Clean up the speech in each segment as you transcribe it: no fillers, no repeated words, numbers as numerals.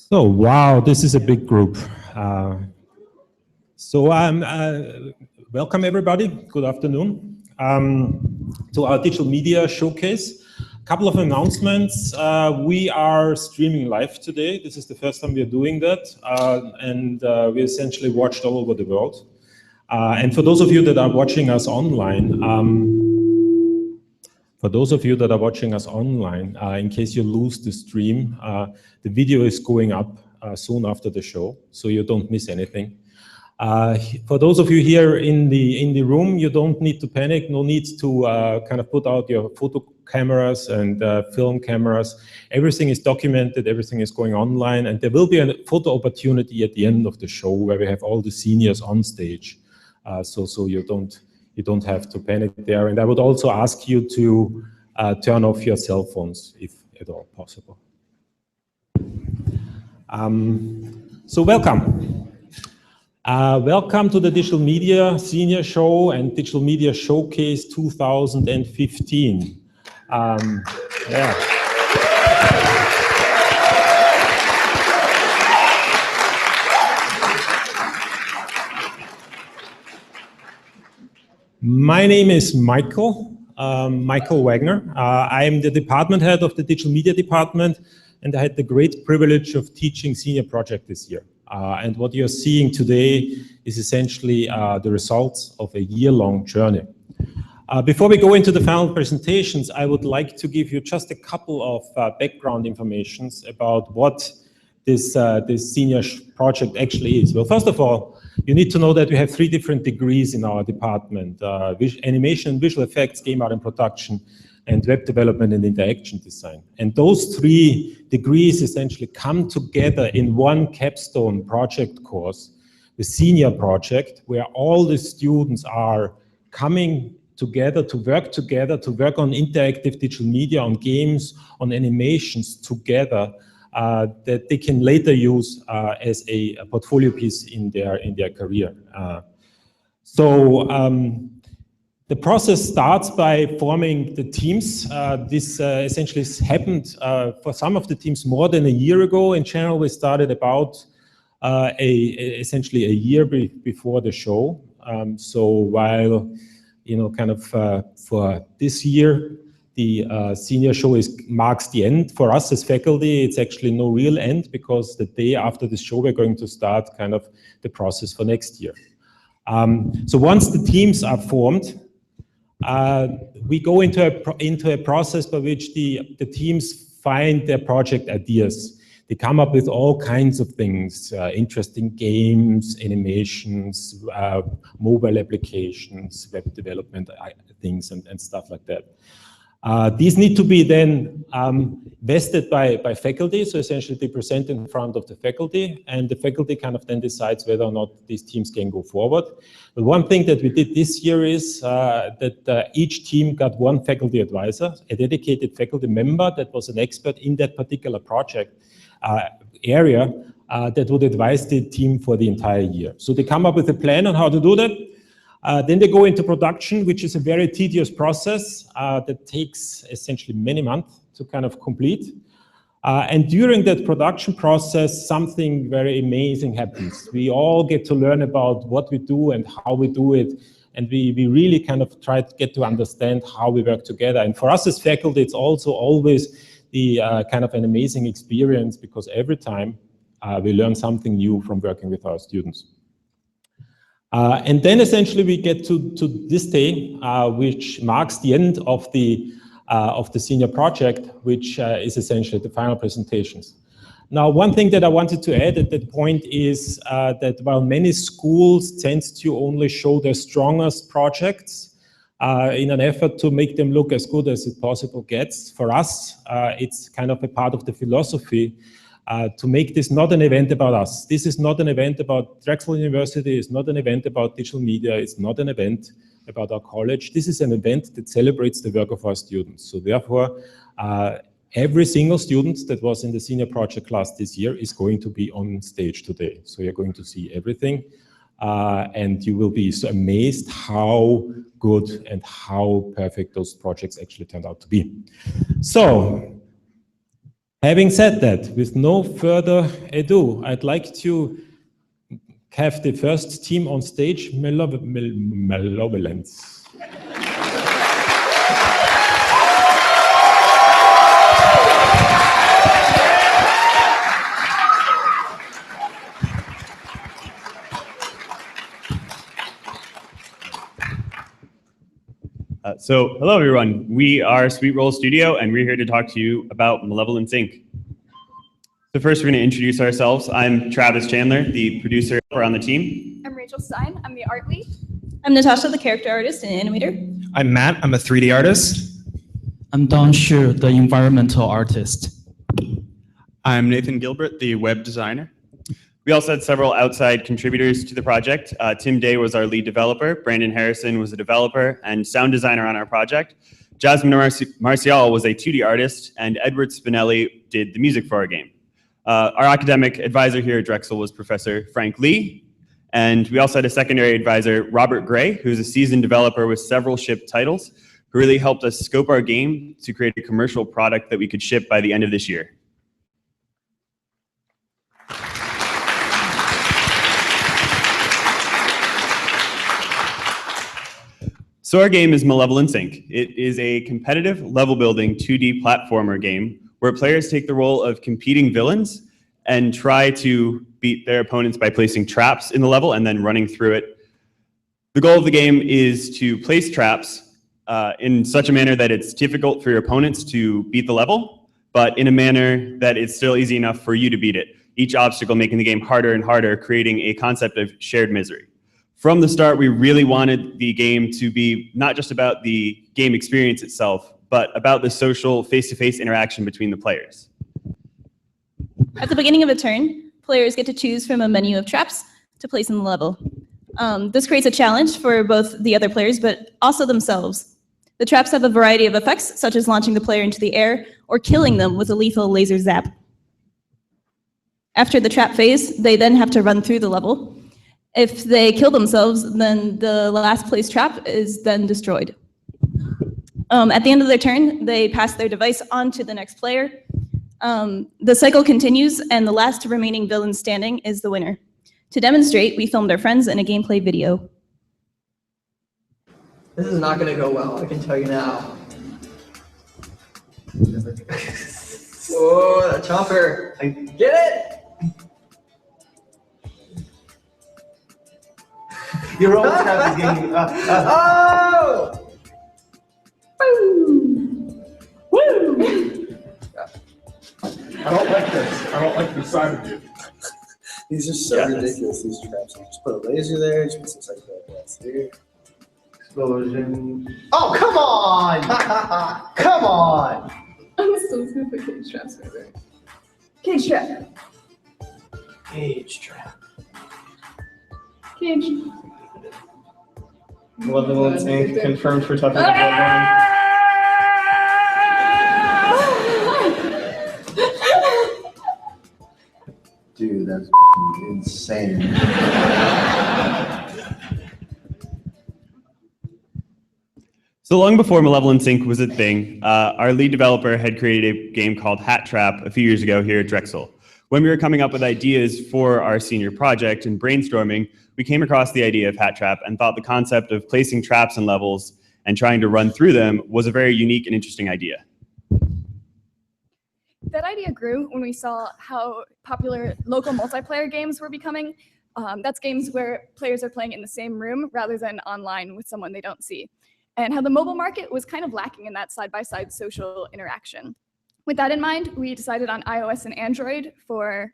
So, wow, this is a big group. Welcome everybody, good afternoon, to our digital media showcase. A couple of announcements. We are streaming live today. This is the first time we are doing that, and we're essentially watched all over the world. And for those of you that are watching us online, in case you lose the stream, the video is going up soon after the show, so you don't miss anything. For those of you here in the room, you don't need to panic. No need to kind of put out your photo cameras and film cameras. Everything is documented. Everything is going online, and there will be a photo opportunity at the end of the show where we have all the seniors on stage. So you don't have to panic there. And I would also ask you to turn off your cell phones if at all possible. So welcome. Welcome to the Digital Media Senior Show and Digital Media Showcase 2015. Yeah. My name is Michael Wagner. I am the department head of the Digital Media Department, and I had the great privilege of teaching senior project this year. And what you're seeing today is essentially the results of a year-long journey. Before we go into the final presentations, I would like to give you just a couple of background informations about what this senior project actually is. Well, first of all, you need to know that we have 3 different degrees in our department: animation, visual effects, game art and production, and web development and interaction design. And those 3 degrees essentially come together in one capstone project course, the senior project, where all the students are coming together to work on interactive digital media, on games, on animations together, that they can later use as a portfolio piece in their career. The process starts by forming the teams. This essentially happened for some of the teams more than a year ago. In general, we started about essentially a year before the show. So while, for this year, the senior show marks the end for us as faculty. It's actually no real end, because the day after the show, we're going to start kind of the process for next year. So once the teams are formed, we go into a process by which the teams find their project ideas. They come up with all kinds of things, interesting games, animations, mobile applications, web development things, and stuff like that. These need to be then vested by faculty, so essentially they present in front of the faculty, and the faculty kind of then decides whether or not these teams can go forward. But one thing that we did this year is that each team got one faculty advisor, a dedicated faculty member that was an expert in that particular project area that would advise the team for the entire year. So they come up with a plan on how to do that. Then they go into production, which is a very tedious process that takes essentially many months to kind of complete. And during that production process, something very amazing happens. We all get to learn about what we do and how we do it. And we really kind of try to get to understand how we work together. And for us as faculty, it's also always the kind of an amazing experience, because every time we learn something new from working with our students. And then essentially we get to this day, which marks the end of the senior project, which is essentially the final presentations. Now, one thing that I wanted to add at that point is that while many schools tend to only show their strongest projects in an effort to make them look as good as it possible gets, for us, it's kind of a part of the philosophy to make this not an event about us. This is not an event about Drexel University, it's not an event about digital media, it's not an event about our college. This is an event that celebrates the work of our students. So therefore, every single student that was in the senior project class this year is going to be on stage today. So you're going to see everything, and you will be so amazed how good and how perfect those projects actually turned out to be. So, Having said that, with no further ado, I'd like to have the first team on stage, Malevolence. Hello everyone. We are Sweet Roll Studio, and we're here to talk to you about Malevolence Inc. So first, we're going to introduce ourselves. I'm Travis Chandler, the producer on the team. I'm Rachel Stein. I'm the art lead. I'm Natasha, the character artist and animator. I'm Matt. I'm a 3D artist. I'm Don Shu, the environmental artist. I'm Nathan Gilbert, the web designer. We also had several outside contributors to the project. Tim Day was our lead developer, Brandon Harrison was a developer and sound designer on our project. Jasmine Marcial was a 2D artist, and Edward Spinelli did the music for our game. Our academic advisor here at Drexel was Professor Frank Lee, and we also had a secondary advisor, Robert Gray, who's a seasoned developer with several shipped titles, who really helped us scope our game to create a commercial product that we could ship by the end of this year. So our game is Malevolence Inc. It is a competitive level-building 2D platformer game where players take the role of competing villains and try to beat their opponents by placing traps in the level and then running through it. The goal of the game is to place traps in such a manner that it's difficult for your opponents to beat the level, but in a manner that it's still easy enough for you to beat it. Each obstacle making the game harder and harder, creating a concept of shared misery. From the start, we really wanted the game to be not just about the game experience itself, but about the social face-to-face interaction between the players. At the beginning of a turn, players get to choose from a menu of traps to place in the level. This creates a challenge for both the other players, but also themselves. The traps have a variety of effects, such as launching the player into the air or killing them with a lethal laser zap. After the trap phase, they then have to run through the level. If they kill themselves, then the last place trap is then destroyed. At the end of their turn, they pass their device on to the next player. The cycle continues, and the last remaining villain standing is the winner. To demonstrate, we filmed our friends in a gameplay video. This is not going to go well, I can tell you now. Whoa, that chopper! Get it! You're always have this game. Oh! Woo! I don't like this. I don't like the side of you. These are so ridiculous, these traps. You just put a laser there, just put some psychedelics here. Explosion. Oh, come on! Come on! I'm still just gonna put cage traps over there. Cage trap. Cage trap. Cage. Malevolence Inc. confirmed for tough. Dude, that's insane. So long before Malevolence Inc. was a thing, our lead developer had created a game called Hat Trap a few years ago here at Drexel. When we were coming up with ideas for our senior project and brainstorming, we came across the idea of Hat Trap and thought the concept of placing traps in levels and trying to run through them was a very unique and interesting idea. That idea grew when we saw how popular local multiplayer games were becoming. That's games where players are playing in the same room rather than online with someone they don't see. And how the mobile market was kind of lacking in that side-by-side social interaction. With that in mind, we decided on iOS and Android for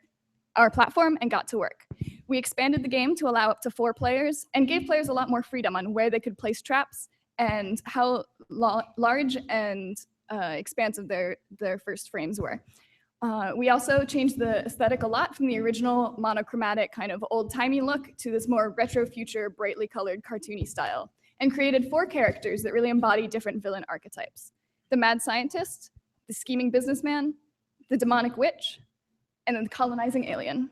our platform and got to work. We expanded the game to allow up to 4 players and gave players a lot more freedom on where they could place traps and how large and expansive their first frames were. We also changed the aesthetic a lot from the original monochromatic kind of old-timey look to this more retro future, brightly colored cartoony style, and created 4 characters that really embody different villain archetypes. The mad scientist, the scheming businessman, the demonic witch, and then the colonizing alien.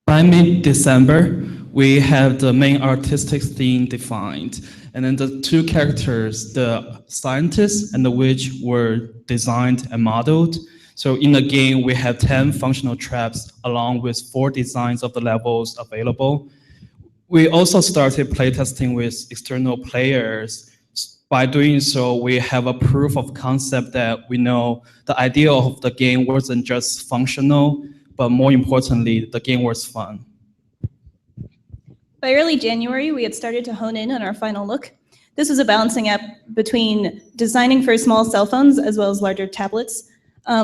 By mid-December, we have the main artistic theme defined, And then the two characters, the scientist and the witch, were designed and modeled. So in the game, we have 10 functional traps along with 4 designs of the levels available. We also started playtesting with external players. By doing so, we have a proof of concept that we know the idea of the game wasn't just functional, but more importantly, the game was fun. By early January, we had started to hone in on our final look. This was a balancing act between designing for small cell phones as well as larger tablets.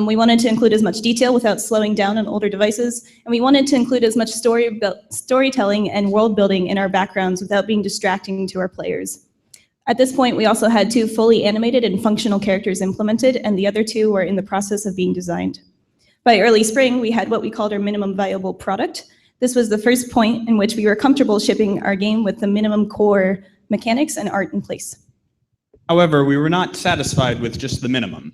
We wanted to include as much detail without slowing down on older devices, and we wanted to include as much storytelling and world building in our backgrounds without being distracting to our players. At this point, we also had 2 fully animated and functional characters implemented, and the other 2 were in the process of being designed. By early spring, we had what we called our minimum viable product. This was the first point in which we were comfortable shipping our game with the minimum core mechanics and art in place. However, we were not satisfied with just the minimum.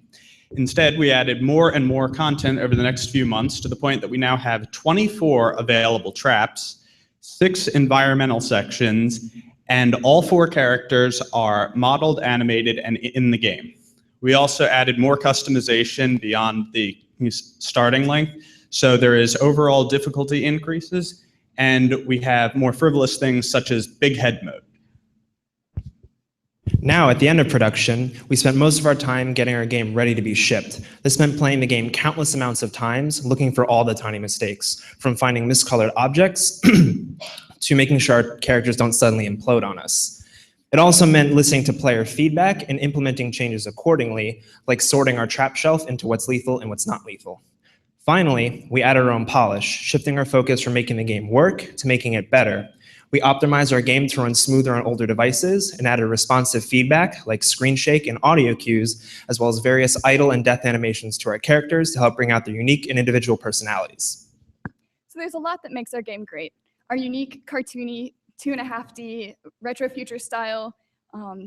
Instead, we added more and more content over the next few months to the point that we now have 24 available traps, 6 environmental sections, and all 4 characters are modeled, animated, and in the game. We also added more customization beyond the starting length, so there is overall difficulty increases, and we have more frivolous things such as big head mode. Now, at the end of production, we spent most of our time getting our game ready to be shipped. This meant playing the game countless amounts of times, looking for all the tiny mistakes, from finding miscolored objects to making sure our characters don't suddenly implode on us. It also meant listening to player feedback and implementing changes accordingly, like sorting our trap shelf into what's lethal and what's not lethal. Finally, we added our own polish, shifting our focus from making the game work to making it better. We optimized our game to run smoother on older devices and added responsive feedback like screen shake and audio cues, as well as various idle and death animations to our characters to help bring out their unique and individual personalities. So there's a lot that makes our game great. Our unique, cartoony, 2.5D, retro future style,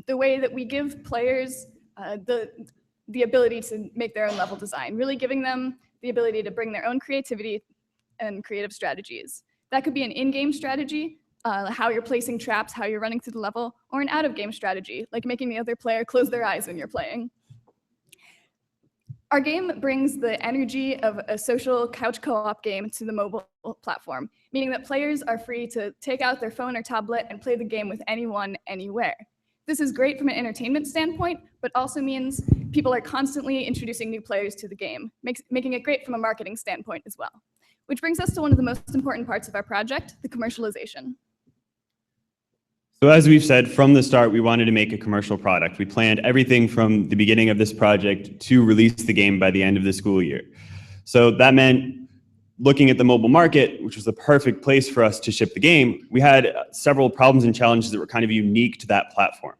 the way that we give players the ability to make their own level design, really giving them the ability to bring their own creativity and creative strategies. That could be an in-game strategy, how you're placing traps, how you're running through the level, or an out-of-game strategy, like making the other player close their eyes when you're playing. Our game brings the energy of a social couch co-op game to the mobile platform, meaning that players are free to take out their phone or tablet and play the game with anyone, anywhere. This is great from an entertainment standpoint, but also means people are constantly introducing new players to the game, making it great from a marketing standpoint as well. Which brings us to one of the most important parts of our project, the commercialization. So as we've said from the start, we wanted to make a commercial product. We planned everything from the beginning of this project to release the game by the end of the school year. So that meant looking at the mobile market, which was the perfect place for us to ship the game. We had several problems and challenges that were kind of unique to that platform.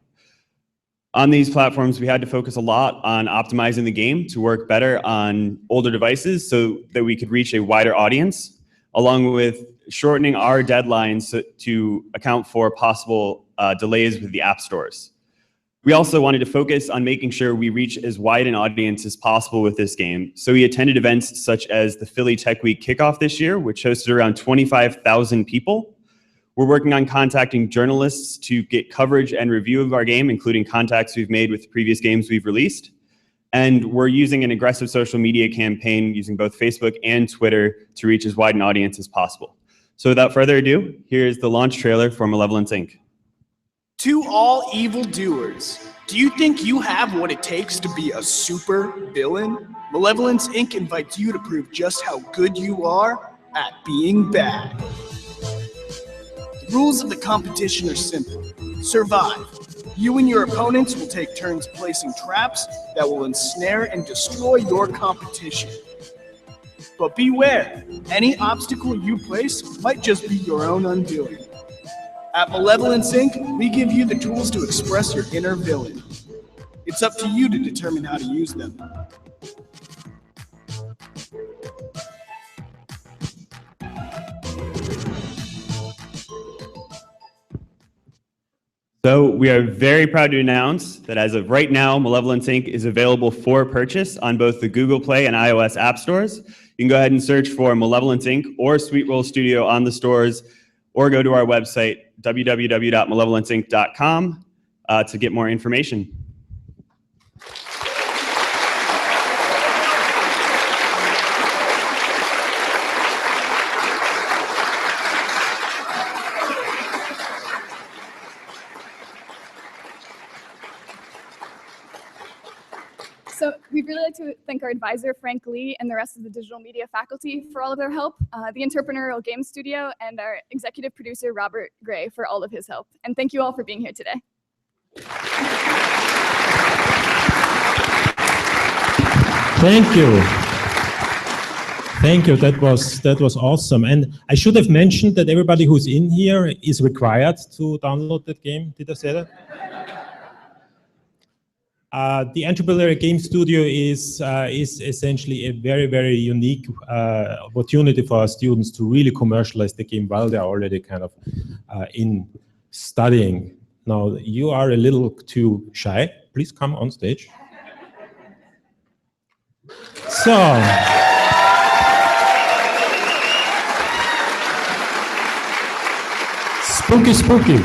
On these platforms, we had to focus a lot on optimizing the game to work better on older devices so that we could reach a wider audience, along with shortening our deadlines to account for possible delays with the app stores. We also wanted to focus on making sure we reach as wide an audience as possible with this game. So we attended events such as the Philly Tech Week kickoff this year, which hosted around 25,000 people. We're working on contacting journalists to get coverage and review of our game, including contacts we've made with previous games we've released. And we're using an aggressive social media campaign using both Facebook and Twitter to reach as wide an audience as possible. So without further ado, here's the launch trailer for Malevolence Inc. To all evildoers, do you think you have what it takes to be a super villain? Malevolence Inc. invites you to prove just how good you are at being bad. The rules of the competition are simple. Survive. You and your opponents will take turns placing traps that will ensnare and destroy your competition. But beware, any obstacle you place might just be your own undoing. At Malevolence Inc., we give you the tools to express your inner villain. It's up to you to determine how to use them. So we are very proud to announce that as of right now, Malevolence Inc. is available for purchase on both the Google Play and iOS app stores. You can go ahead and search for Malevolence Inc. or Sweet Roll Studio on the stores, or go to our website, www.malevolenceinc.com. to get more information. So we'd really like to thank our advisor, Frank Lee, and the rest of the digital media faculty for all of their help, the Entrepreneurial Game Studio, and our executive producer, Robert Gray, for all of his help. And thank you all for being here today. Thank you. Thank you. That was awesome. And I should have mentioned that everybody who's in here is required to download that game. Did I say that? The Entrepreneurial Game Studio is essentially a very, very unique opportunity for our students to really commercialize the game while they're already kind of in studying. Now, you are a little too shy. Please come on stage. So, spooky.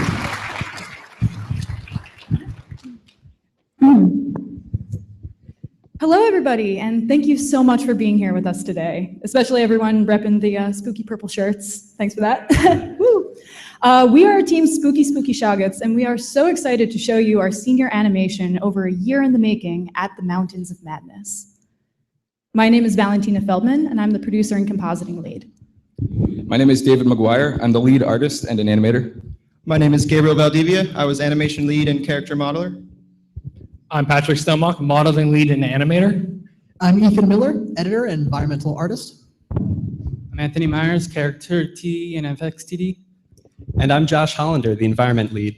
Hello, everybody, and thank you so much for being here with us today, especially everyone repping the spooky purple shirts. Thanks for that. Woo. We are Team Spooky Shoggoths, and we are so excited to show you our senior animation over a year in the making at the Mountains of Madness. My name is Valentina Feldman, and I'm the producer and compositing lead. My name is David McGuire. I'm the lead artist and an animator. My name is Gabriel Valdivia. I was animation lead and character modeler. I'm Patrick Stelmach, modeling lead and animator. I'm Ethan Miller, editor and environmental artist. I'm Anthony Myers, character T and FXTD. And I'm Josh Hollander, the environment lead.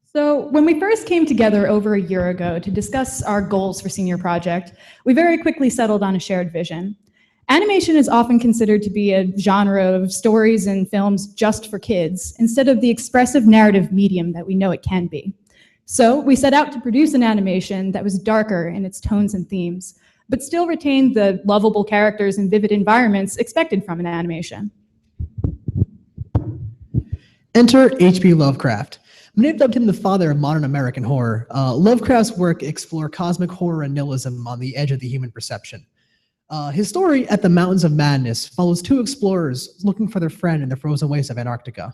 So when we first came together over a year ago to discuss our goals for senior project, we very quickly settled on a shared vision. Animation is often considered to be a genre of stories and films just for kids, instead of the expressive narrative medium that we know it can be. So we set out to produce an animation that was darker in its tones and themes, but still retained the lovable characters and vivid environments expected from an animation. Enter H.P. Lovecraft. Many have dubbed him the father of modern American horror. Lovecraft's work explored cosmic horror and nihilism on the edge of the human perception. His story, At the Mountains of Madness, follows two explorers looking for their friend in the frozen wastes of Antarctica.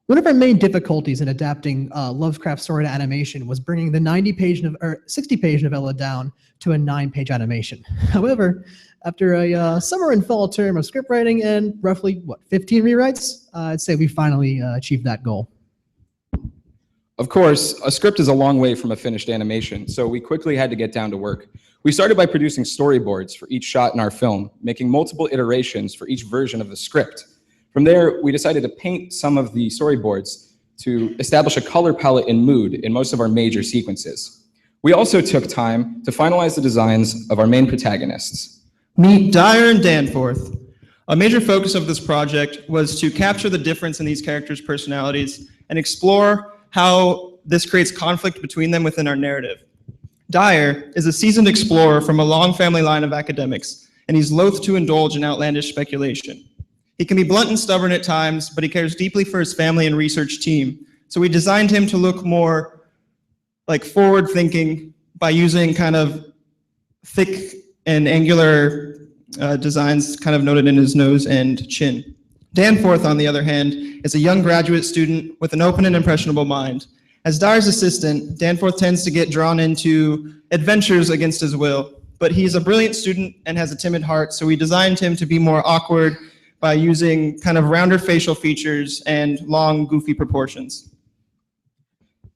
One of our main difficulties in adapting Lovecraft's story to animation was bringing the 60-page novella down to a 9-page animation. However, after a summer and fall term of script writing and roughly, 15 rewrites, I'd say we finally achieved that goal. Of course, a script is a long way from a finished animation, so we quickly had to get down to work. We started by producing storyboards for each shot in our film, making multiple iterations for each version of the script. From there, we decided to paint some of the storyboards to establish a color palette and mood in most of our major sequences. We also took time to finalize the designs of our main protagonists. Meet Dyer and Danforth. A major focus of this project was to capture the difference in these characters' personalities and explore how this creates conflict between them within our narrative. Dyer is a seasoned explorer from a long family line of academics, and he's loath to indulge in outlandish speculation. He can be blunt and stubborn at times, but he cares deeply for his family and research team. So we designed him to look more like forward-thinking by using kind of thick and angular designs kind of noted in his nose and chin. Danforth, on the other hand, is a young graduate student with an open and impressionable mind. As Dyer's assistant, Danforth tends to get drawn into adventures against his will, but he's a brilliant student and has a timid heart, so we designed him to be more awkward by using kind of rounder facial features and long, goofy proportions.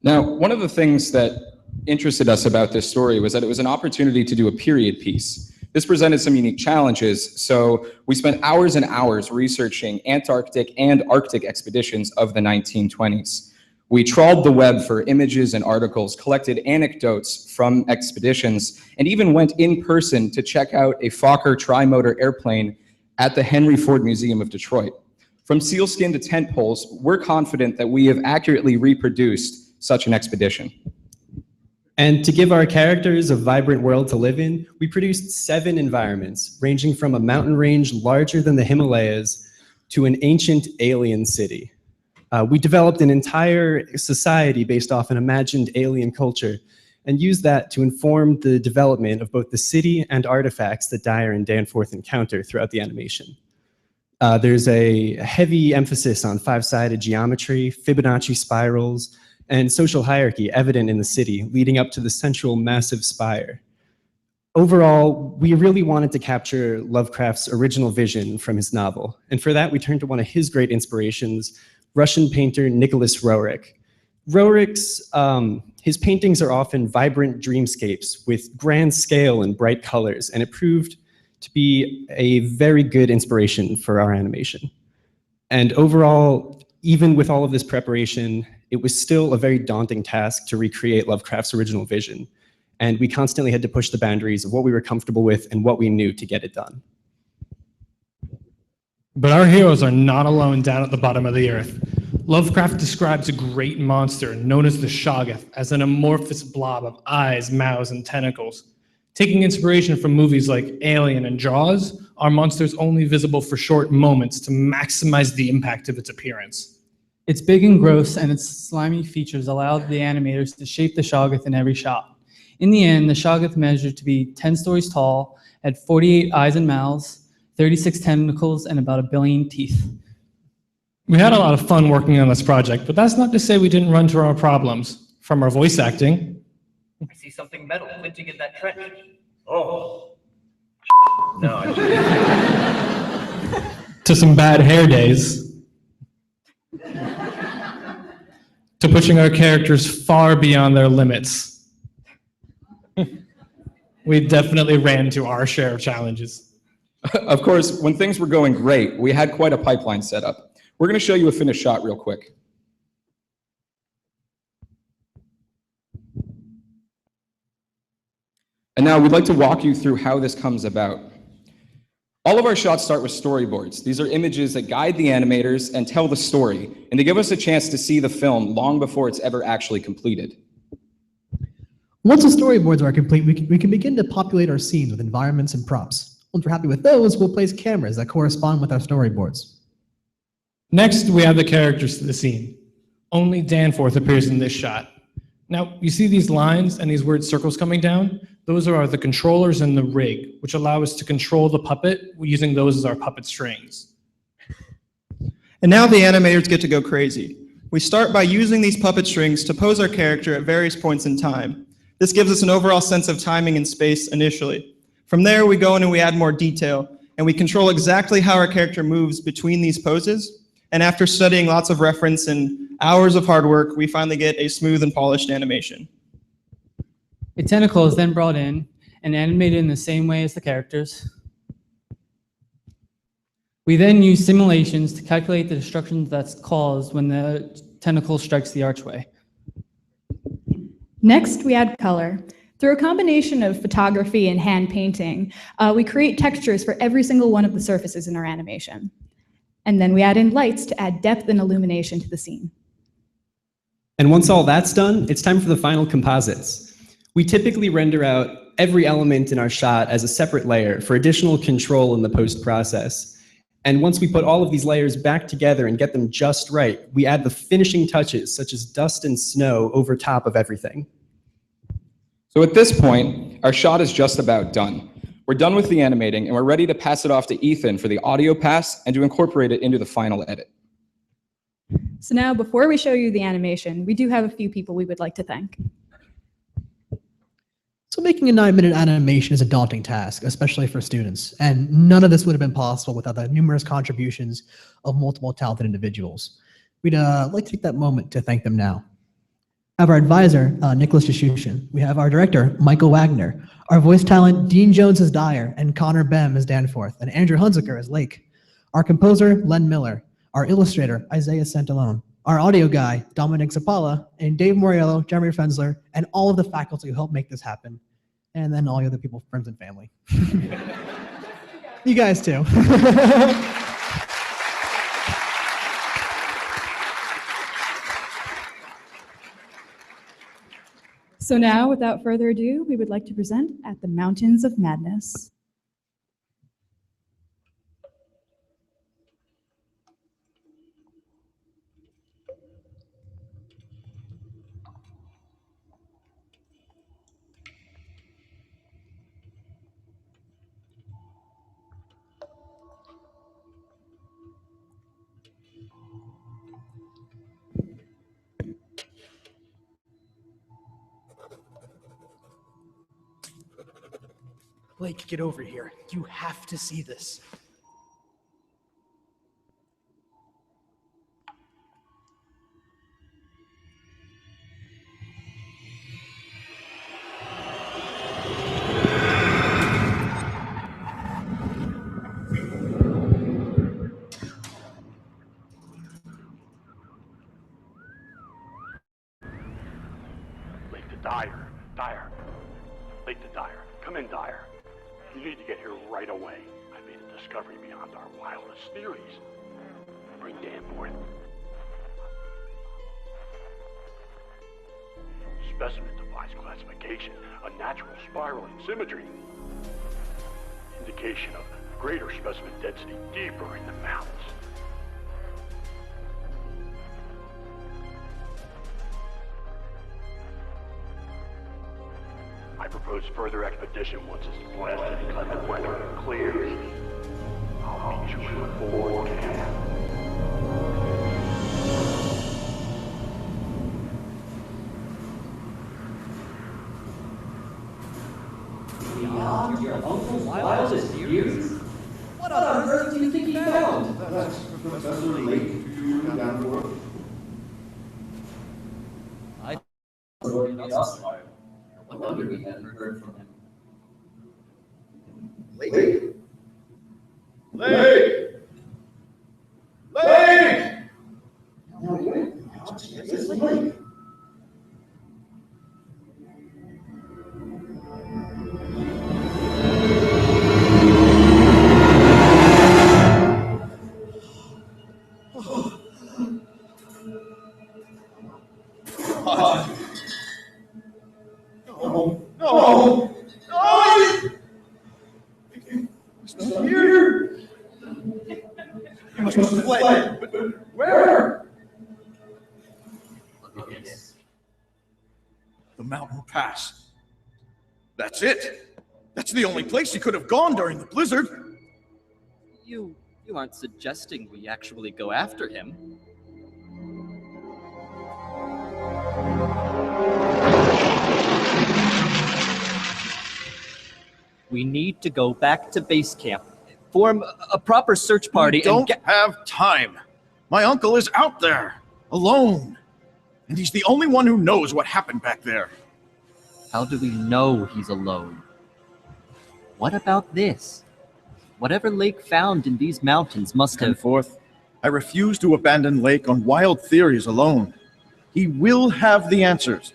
Now, one of the things that interested us about this story was that it was an opportunity to do a period piece. This presented some unique challenges, so we spent hours and hours researching Antarctic and Arctic expeditions of the 1920s. We trawled the web for images and articles, collected anecdotes from expeditions, and even went in person to check out a Fokker tri-motor airplane at the Henry Ford Museum of Detroit. From sealskin to tent poles, we're confident that we have accurately reproduced such an expedition. And to give our characters a vibrant world to live in, we produced 7 environments, ranging from a mountain range larger than the Himalayas to an ancient alien city. We developed an entire society based off an imagined alien culture and used that to inform the development of both the city and artifacts that Dyer and Danforth encounter throughout the animation. There's a heavy emphasis on five-sided geometry, Fibonacci spirals, and social hierarchy evident in the city, leading up to the central massive spire. Overall, we really wanted to capture Lovecraft's original vision from his novel, and for that we turned to one of his great inspirations, Russian painter Nicholas Roerich. Roerich's, his paintings are often vibrant dreamscapes with grand scale and bright colors, and it proved to be a very good inspiration for our animation. And overall, even with all of this preparation, it was still a very daunting task to recreate Lovecraft's original vision. And we constantly had to push the boundaries of what we were comfortable with and what we knew to get it done. But our heroes are not alone down at the bottom of the earth. Lovecraft describes a great monster known as the Shoggoth as an amorphous blob of eyes, mouths, and tentacles. Taking inspiration from movies like Alien and Jaws, our monster is only visible for short moments to maximize the impact of its appearance. It's big and gross, and its slimy features allowed the animators to shape the Shoggoth in every shot. In the end, the Shoggoth measured to be 10 stories tall, had 48 eyes and mouths, 36 tentacles, and about 1 billion teeth. We had a lot of fun working on this project, but that's not to say we didn't run into our problems. From our voice acting, I see something metal glinting in that trench. Oh. No, to some bad hair days, to pushing our characters far beyond their limits. We definitely ran into our share of challenges. Of course, when things were going great, we had quite a pipeline set up. We're going to show you a finished shot real quick. And now we'd like to walk you through how this comes about. All of our shots start with storyboards. These are images that guide the animators and tell the story, and they give us a chance to see the film long before it's ever actually completed. Once the storyboards are complete, we can begin to populate our scenes with environments and props. Once we're happy with those, we'll place cameras that correspond with our storyboards. Next, we add the characters to the scene. Only Danforth appears in this shot. Now, you see these lines and these weird circles coming down? Those are the controllers and the rig, which allow us to control the puppet using those as our puppet strings. And now the animators get to go crazy. We start by using these puppet strings to pose our character at various points in time. This gives us an overall sense of timing and space initially. From there, we go in and we add more detail, and we control exactly how our character moves between these poses. And after studying lots of reference and hours of hard work, we finally get a smooth and polished animation. A tentacle is then brought in and animated in the same way as the characters. We then use simulations to calculate the destruction that's caused when the tentacle strikes the archway. Next, we add color. Through a combination of photography and hand painting, we create textures for every single one of the surfaces in our animation. And then we add in lights to add depth and illumination to the scene. And once all that's done, it's time for the final composites. We typically render out every element in our shot as a separate layer for additional control in the post-process. And once we put all of these layers back together and get them just right, we add the finishing touches, such as dust and snow, over top of everything. So at this point, our shot is just about done. We're done with the animating, and we're ready to pass it off to Ethan for the audio pass and to incorporate it into the final edit. So now, before we show you the animation, we do have a few people we would like to thank. So making a 9-minute animation is a daunting task, especially for students, and none of this would have been possible without the numerous contributions of multiple talented individuals. We'd like to take that moment to thank them now. We have our advisor, Nicholas Yashushin. We have our director, Michael Wagner. Our voice talent, Dean Jones as Dyer, and Connor Bem as Danforth, and Andrew Hunziker as Lake. Our composer, Len Miller. Our illustrator, Isaiah Santalone. Our audio guy, Dominic Zapala, and Dave Moriello, Jeremy Fensler, and all of the faculty who helped make this happen. And then all the other people, friends and family. You guys too. So now, without further ado, we would like to present At the Mountains of Madness. Blake, get over here. You have to see this. Dyer. Lake to Dyer. Come in, Dyer. You need to get here right away. I made a discovery beyond our wildest theories. Bring Danforth. Specimen defies classification. Unnatural spiral in symmetry. Indication of greater specimen density deeper in the mountains. I propose further expedition once it's blasted and climate weather clears. I'll meet you in the forward camp. Beyond your uncle's wildest theories? What on earth do you think he found? That's Professor Lake to Danforth. I thought he was smart. No wonder we hadn't heard from him. Lake! Lake! Lake! It's Lake. The mountain pass. That's it. That's the only place he could have gone during the blizzard. You aren't suggesting we actually go after him? We need to go back to base camp, form a proper search party, We don't have time. My uncle is out there, alone. And he's the only one who knows what happened back there. How do we know he's alone? What about this? Whatever Lake found in these mountains must have... Danforth, I refuse to abandon Lake on wild theories alone. He will have the answers.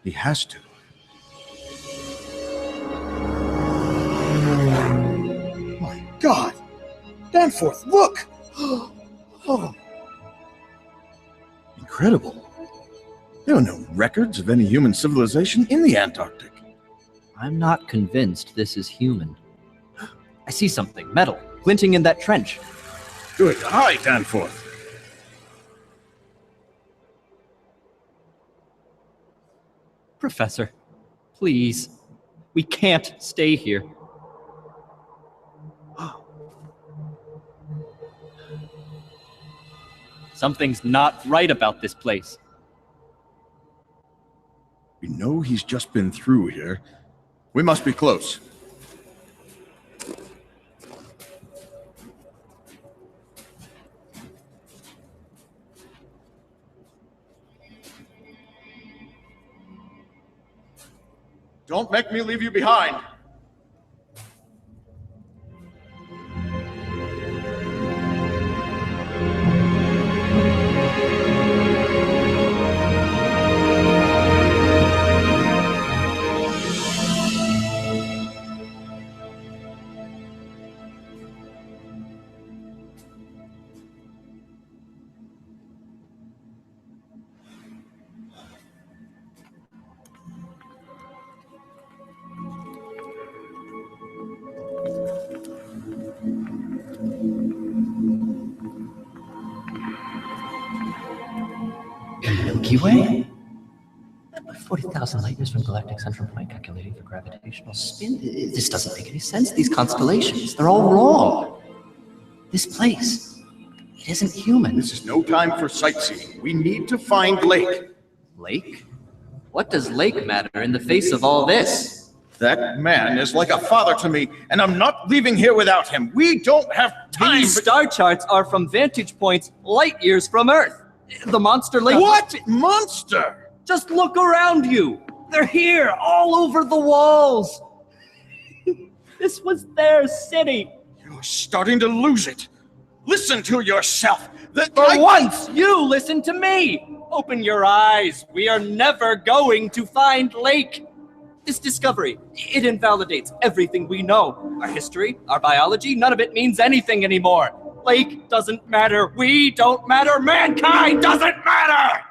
He has to. My God! Danforth, look! Oh. Incredible. There are no records of any human civilization in the Antarctic. I'm not convinced this is human. I see something, metal, glinting in that trench. Good eye, Danforth. Professor, please. We can't stay here. Something's not right about this place. We know he's just been through here. We must be close. Don't make me leave you behind. Milky Way? 40,000 light years from galactic central point, calculating for gravitational spin. This doesn't make any sense. These constellations, they're all wrong. This place, it isn't human. This is no time for sightseeing. We need to find Lake. Lake? What does Lake matter in the face of all this? That man is like a father to me, and I'm not leaving here without him. We don't have time. These star charts are from vantage points light years from Earth. The monster lake. What monster? Just look around you. They're here, all over the walls. This was their city. You're starting to lose it. Listen to yourself. For once, you listen to me. Open your eyes. We are never going to find Lake. This discovery, it invalidates everything we know. Our history, our biology, none of it means anything anymore. Lake doesn't matter. We don't matter. Mankind doesn't matter.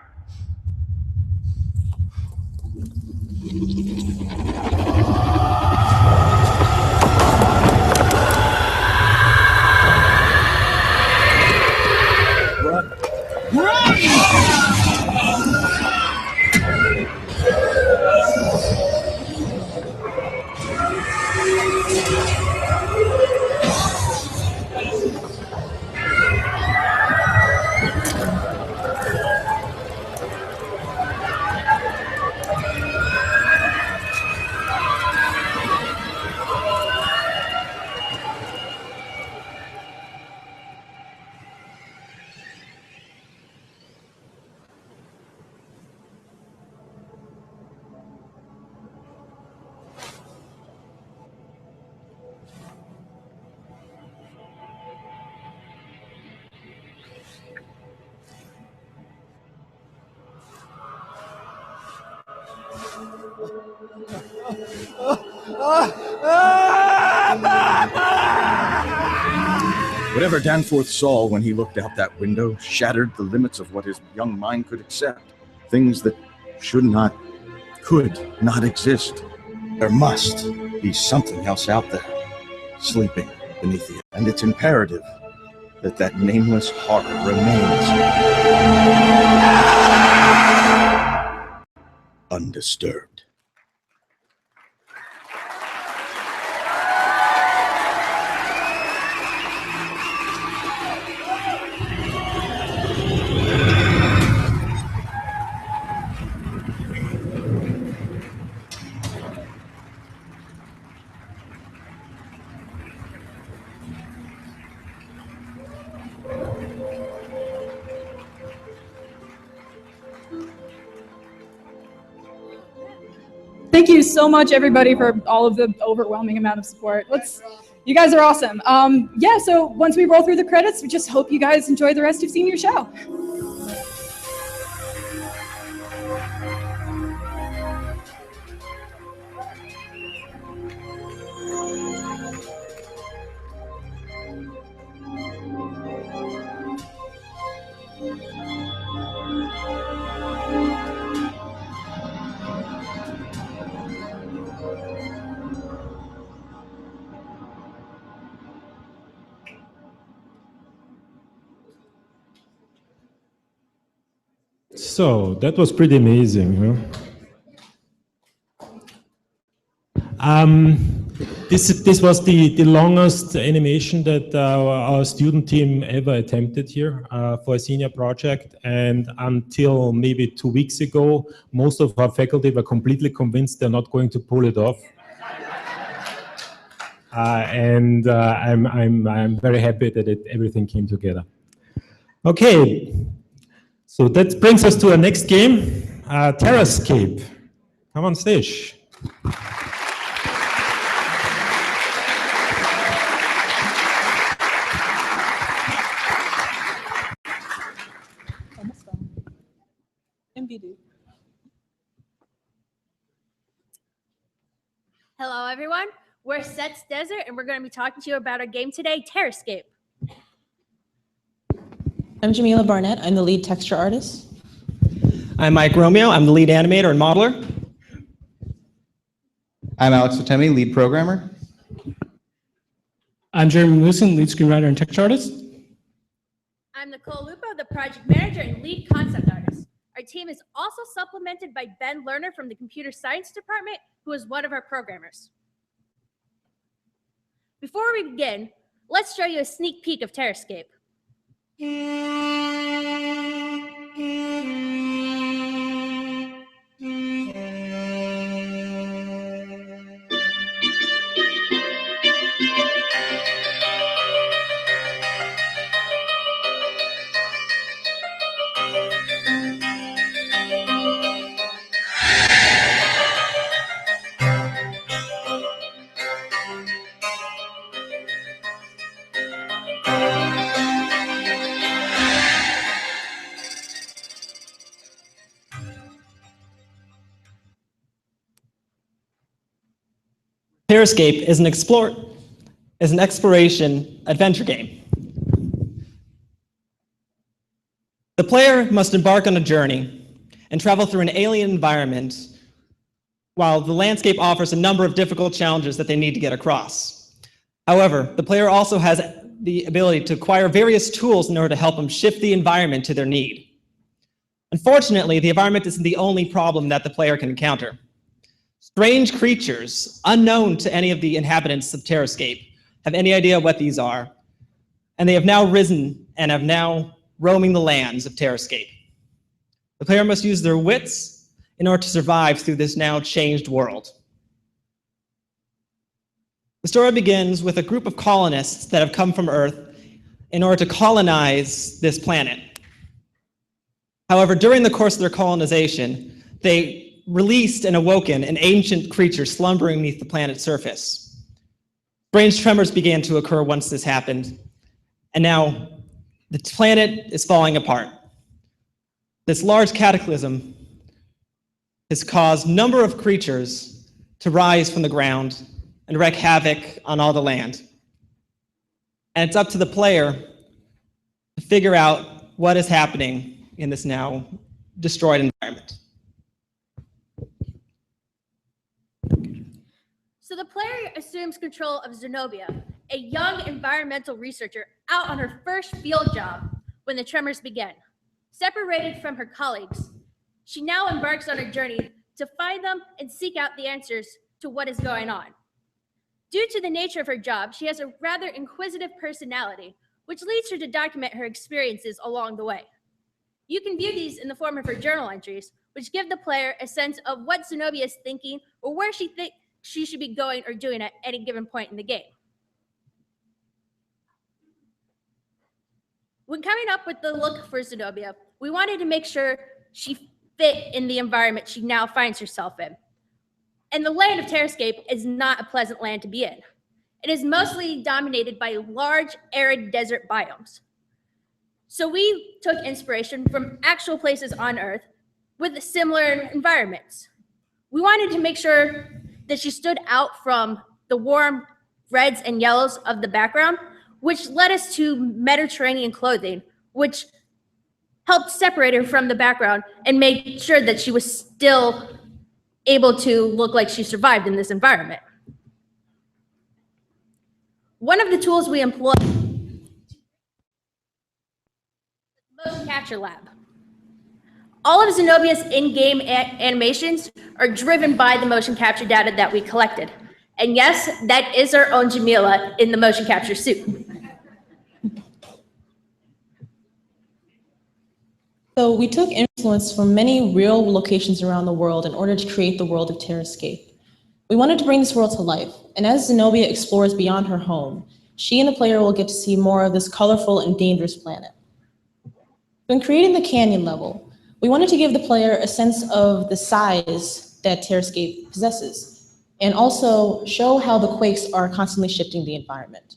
Whatever Danforth saw when he looked out that window shattered the limits of what his young mind could accept. Things that should not, could not exist. There must be something else out there, sleeping beneath the earth. And it's imperative that that nameless horror remains undisturbed. Thank you so much, everybody, for all of the overwhelming amount of support. You guys are awesome. Yeah, so once we roll through the credits, we just hope you guys enjoy the rest of Senior Show. So that was pretty amazing, huh? This was the longest animation that our student team ever attempted here for a senior project, and until maybe 2 weeks ago, most of our faculty were completely convinced they're not going to pull it off. I'm very happy that everything came together. Okay. So that brings us to our next game, Terrascape. Come on stage. Hello, everyone. We're Set's Desert, and we're going to be talking to you about our game today, Terrascape. I'm Jamila Barnett. I'm the lead texture artist. I'm Mike Romeo. I'm the lead animator and modeler. I'm Alex Otemi, lead programmer. I'm Jeremy Lewison, lead screenwriter and texture artist. I'm Nicole Lupo, the project manager and lead concept artist. Our team is also supplemented by Ben Lerner from the computer science department, who is one of our programmers. Before we begin, let's show you a sneak peek of Terrascape. Terrascape is an exploration adventure game. The player must embark on a journey and travel through an alien environment while the landscape offers a number of difficult challenges that they need to get across. However, the player also has the ability to acquire various tools in order to help them shift the environment to their need. Unfortunately, the environment isn't the only problem that the player can encounter. Strange creatures, unknown to any of the inhabitants of Terrascape, have any idea what these are, and they have now risen and have now roaming the lands of Terrascape. The player must use their wits in order to survive through this now changed world. The story begins with a group of colonists that have come from Earth in order to colonize this planet. However, during the course of their colonization, they released and awoken an ancient creature slumbering beneath the planet's surface. Strange tremors began to occur once this happened, and now the planet is falling apart. This large cataclysm has caused a number of creatures to rise from the ground and wreak havoc on all the land. And it's up to the player to figure out what is happening in this now destroyed environment. So the player assumes control of Zenobia, a young environmental researcher out on her first field job when the tremors began. Separated from her colleagues, she now embarks on a journey to find them and seek out the answers to what is going on. Due to the nature of her job, she has a rather inquisitive personality, which leads her to document her experiences along the way. You can view these in the form of her journal entries, which give the player a sense of what Zenobia is thinking or where she thinks she should be going or doing at any given point in the game. When coming up with the look for Zenobia, we wanted to make sure she fit in the environment she now finds herself in. And the land of Terrascape is not a pleasant land to be in. It is mostly dominated by large, arid desert biomes. So we took inspiration from actual places on Earth with similar environments. We wanted to make sure that she stood out from the warm reds and yellows of the background, which led us to Mediterranean clothing, which helped separate her from the background and made sure that she was still able to look like she survived in this environment. One of the tools we employ is the Motion Capture Lab. All of Zenobia's in-game animations are driven by the motion capture data that we collected. And yes, that is our own Jamila in the motion capture suit. So we took influence from many real locations around the world in order to create the world of Terrascape. We wanted to bring this world to life, and as Zenobia explores beyond her home, she and the player will get to see more of this colorful and dangerous planet. When creating the canyon level, we wanted to give the player a sense of the size that Terrascape possesses, and also show how the quakes are constantly shifting the environment.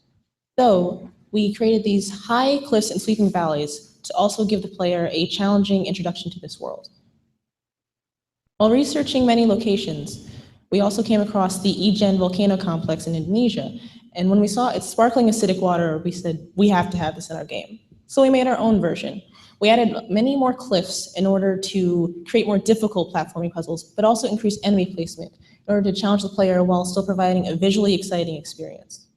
So we created these high cliffs and sweeping valleys to also give the player a challenging introduction to this world. While researching many locations, we also came across the Gygan volcano complex in Indonesia. And when we saw its sparkling acidic water, we said, we have to have this in our game. So we made our own version. We added many more cliffs in order to create more difficult platforming puzzles, but also increase enemy placement in order to challenge the player while still providing a visually exciting experience.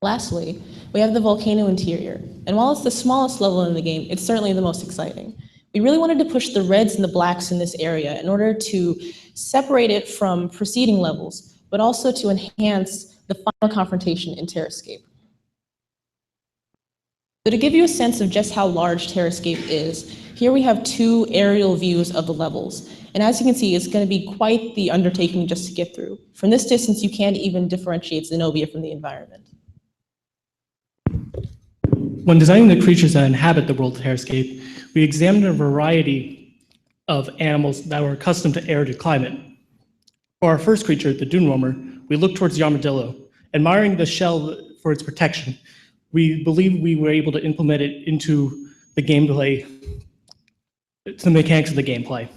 Lastly, we have the volcano interior. And while it's the smallest level in the game, it's certainly the most exciting. We really wanted to push the reds and the blacks in this area in order to separate it from preceding levels, but also to enhance the final confrontation in Terrascape. So to give you a sense of just how large Terrascape is, here we have two aerial views of the levels. And as you can see, it's going to be quite the undertaking just to get through. From this distance, you can't even differentiate Zenobia from the environment. When designing the creatures that inhabit the world of Terrascape, we examined a variety of animals that were accustomed to arid climate. For our first creature, the dune roamer, we looked towards the armadillo. Admiring the shell for its protection, we believe we were able to implement it into the gameplay, the mechanics of the gameplay.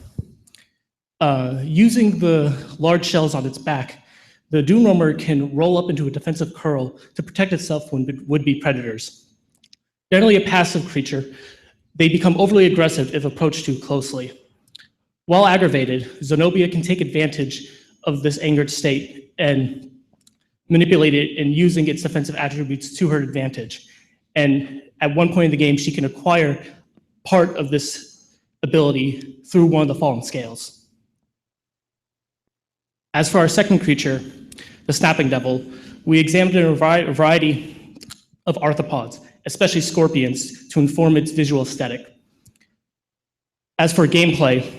Using the large shells on its back, The Doom Roamer can roll up into a defensive curl to protect itself from would-be predators. Generally a passive creature, they become overly aggressive if approached too closely. While aggravated, Zenobia can take advantage of this angered state and manipulate it in using its defensive attributes to her advantage. And at one point in the game, she can acquire part of this ability through one of the fallen scales. As for our second creature, the Snapping Devil, we examined a variety of arthropods, especially scorpions, to inform its visual aesthetic. As for gameplay,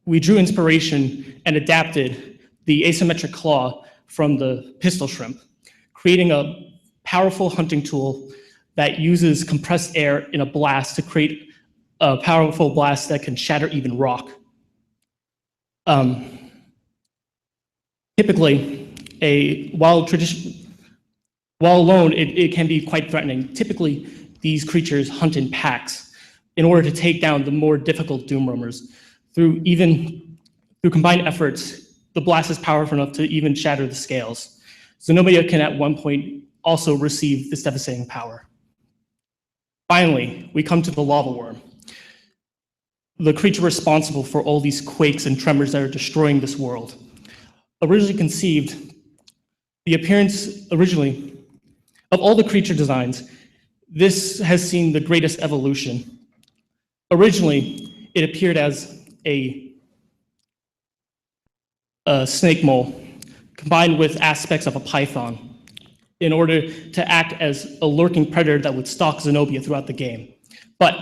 we drew inspiration and adapted the asymmetric claw from the pistol shrimp, creating a powerful hunting tool that uses compressed air in a blast to create a powerful blast that can shatter even rock. Typically, while alone, it can be quite threatening. Typically, these creatures hunt in packs in order to take down the more difficult Doom Roamers. Through combined efforts, the blast is powerful enough to even shatter the scales. Zenobia can at one point also receive this devastating power. Finally, we come to the Lava Worm, the creature responsible for all these quakes and tremors that are destroying this world. Originally conceived, the appearance originally of all the creature designs, this has seen the greatest evolution. Originally, it appeared as a snake mole combined with aspects of a python in order to act as a lurking predator that would stalk Zenobia throughout the game. But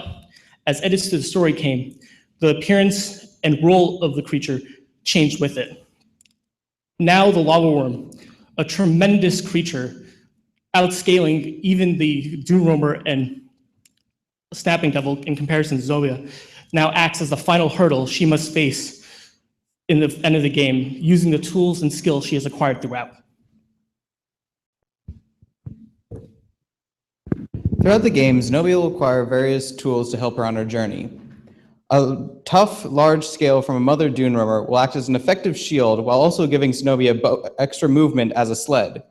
as edits to the story came, the appearance and role of the creature changed with it. Now the Lava Worm, a tremendous creature, outscaling even the Doom Roamer and Snapping Devil in comparison to Zenobia, now acts as the final hurdle she must face in the end of the game, using the tools and skills she has acquired throughout. Throughout the game, Zenobia will acquire various tools to help her on her journey. A tough, large scale from a Mother Doom Roamer will act as an effective shield while also giving Zenobia extra movement as a sled.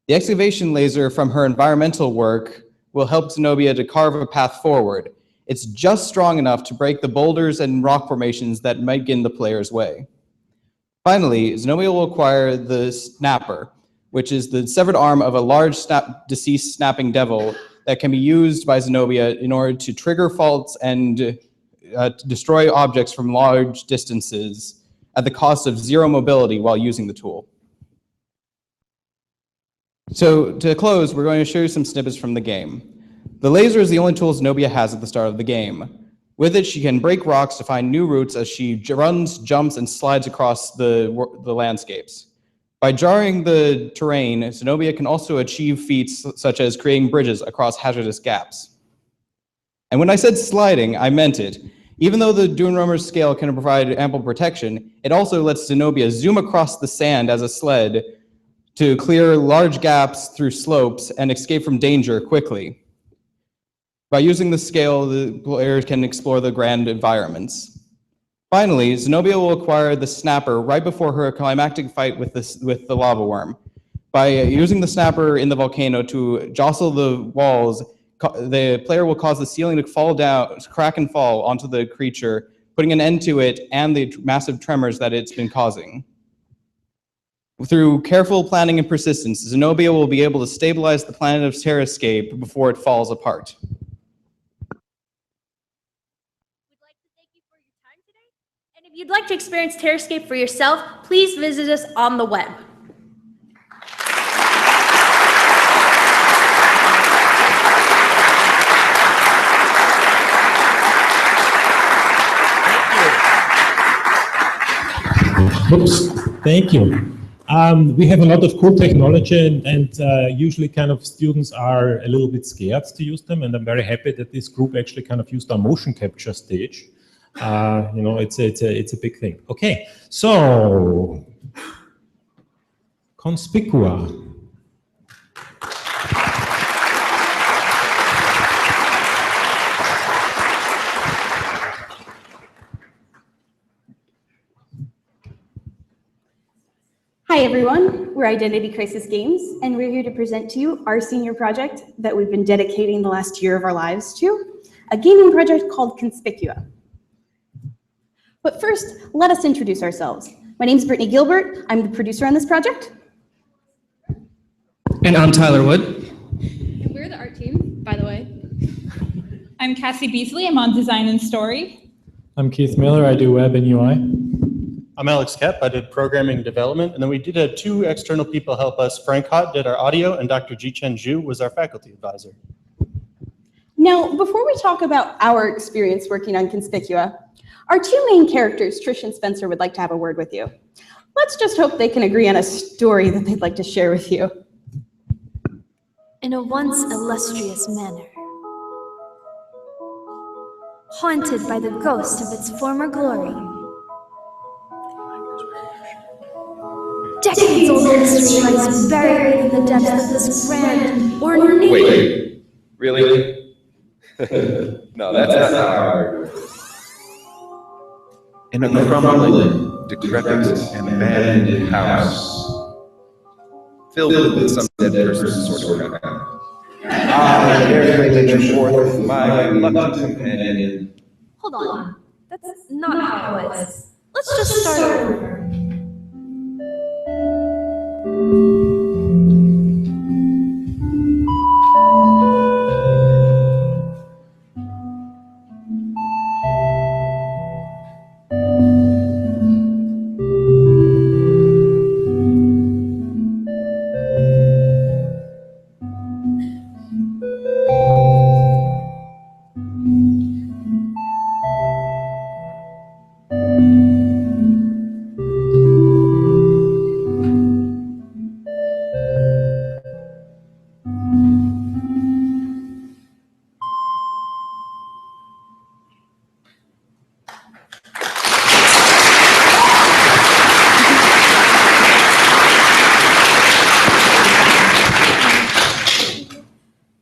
The excavation laser from her environmental work will help Zenobia to carve a path forward. It's just strong enough to break the boulders and rock formations that might get in the player's way. Finally, Zenobia will acquire the Snapper, which is the severed arm of a large deceased snapping devil that can be used by Zenobia in order to trigger faults and destroy objects from large distances at the cost of 0 mobility while using the tool. So to close, we're going to show you some snippets from the game. The laser is the only tool Zenobia has at the start of the game. With it, she can break rocks to find new routes as she runs, jumps, and slides across the landscapes. By jarring the terrain, Zenobia can also achieve feats such as creating bridges across hazardous gaps. And when I said sliding, I meant it. Even though the Doom Roamer's scale can provide ample protection, it also lets Zenobia zoom across the sand as a sled to clear large gaps through slopes and escape from danger quickly. By using the scale, the player can explore the grand environments. Finally, Zenobia will acquire the Snapper right before her climactic fight with the Lava Worm. By using the Snapper in the volcano to jostle the walls, the player will cause the ceiling to fall down, crack and fall onto the creature, putting an end to it and the massive tremors that it's been causing. Through careful planning and persistence, Zenobia will be able to stabilize the planet of Terrascape before it falls apart. And if you'd like to experience Terrascape for yourself, please visit us on the web. Oops, thank you. We have a lot of cool technology and usually kind of students are a little bit scared to use them, and I'm very happy that this group actually kind of used our motion capture stage. You know, it's a big thing. Okay, so Conspicua. Hi Hi everyone, we're Identity Crisis Games, and we're here to present to you our senior project that we've been dedicating the last year of our lives to, a gaming project called Conspicua. But first, let us introduce ourselves. My name is Brittany Gilbert, I'm the producer on this project. And I'm Tyler Wood. And we're the art team, by the way. I'm Cassie Beasley, I'm on design and story. I'm Keith Miller, I do web and UI. I'm Alex Kep, I did programming and development, and then we did have two external people help us. Frank Hott did our audio, and Dr. Jichen Zhu was our faculty advisor. Now, before we talk about our experience working on Conspicua, our two main characters, Trish and Spencer, would like to have a word with you. Let's just hope they can agree on a story that they'd like to share with you. In a once illustrious manor, haunted by the ghost of its former glory, decades-old history lies buried in the depths of this grand, ornate... Wait, really? No, that's not hard. In a crumbling, decrepit, and abandoned house, filled with some dead person's sort of crap. I dare venture forth with my reluctant companion. Hold on, that's not how it was. Let's just start over.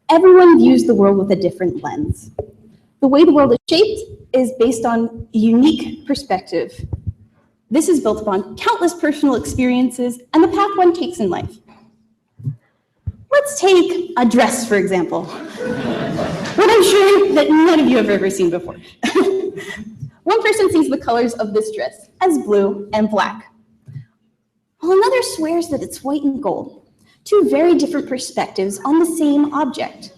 Everyone views the world with a different lens. The way the world is shaped is based on a unique perspective. This is built upon countless personal experiences and the path one takes in life. Let's take a dress, for example. What I'm sure that none of you have ever seen before. One person sees the colors of this dress as blue and black, while another swears that it's white and gold. Two very different perspectives on the same object.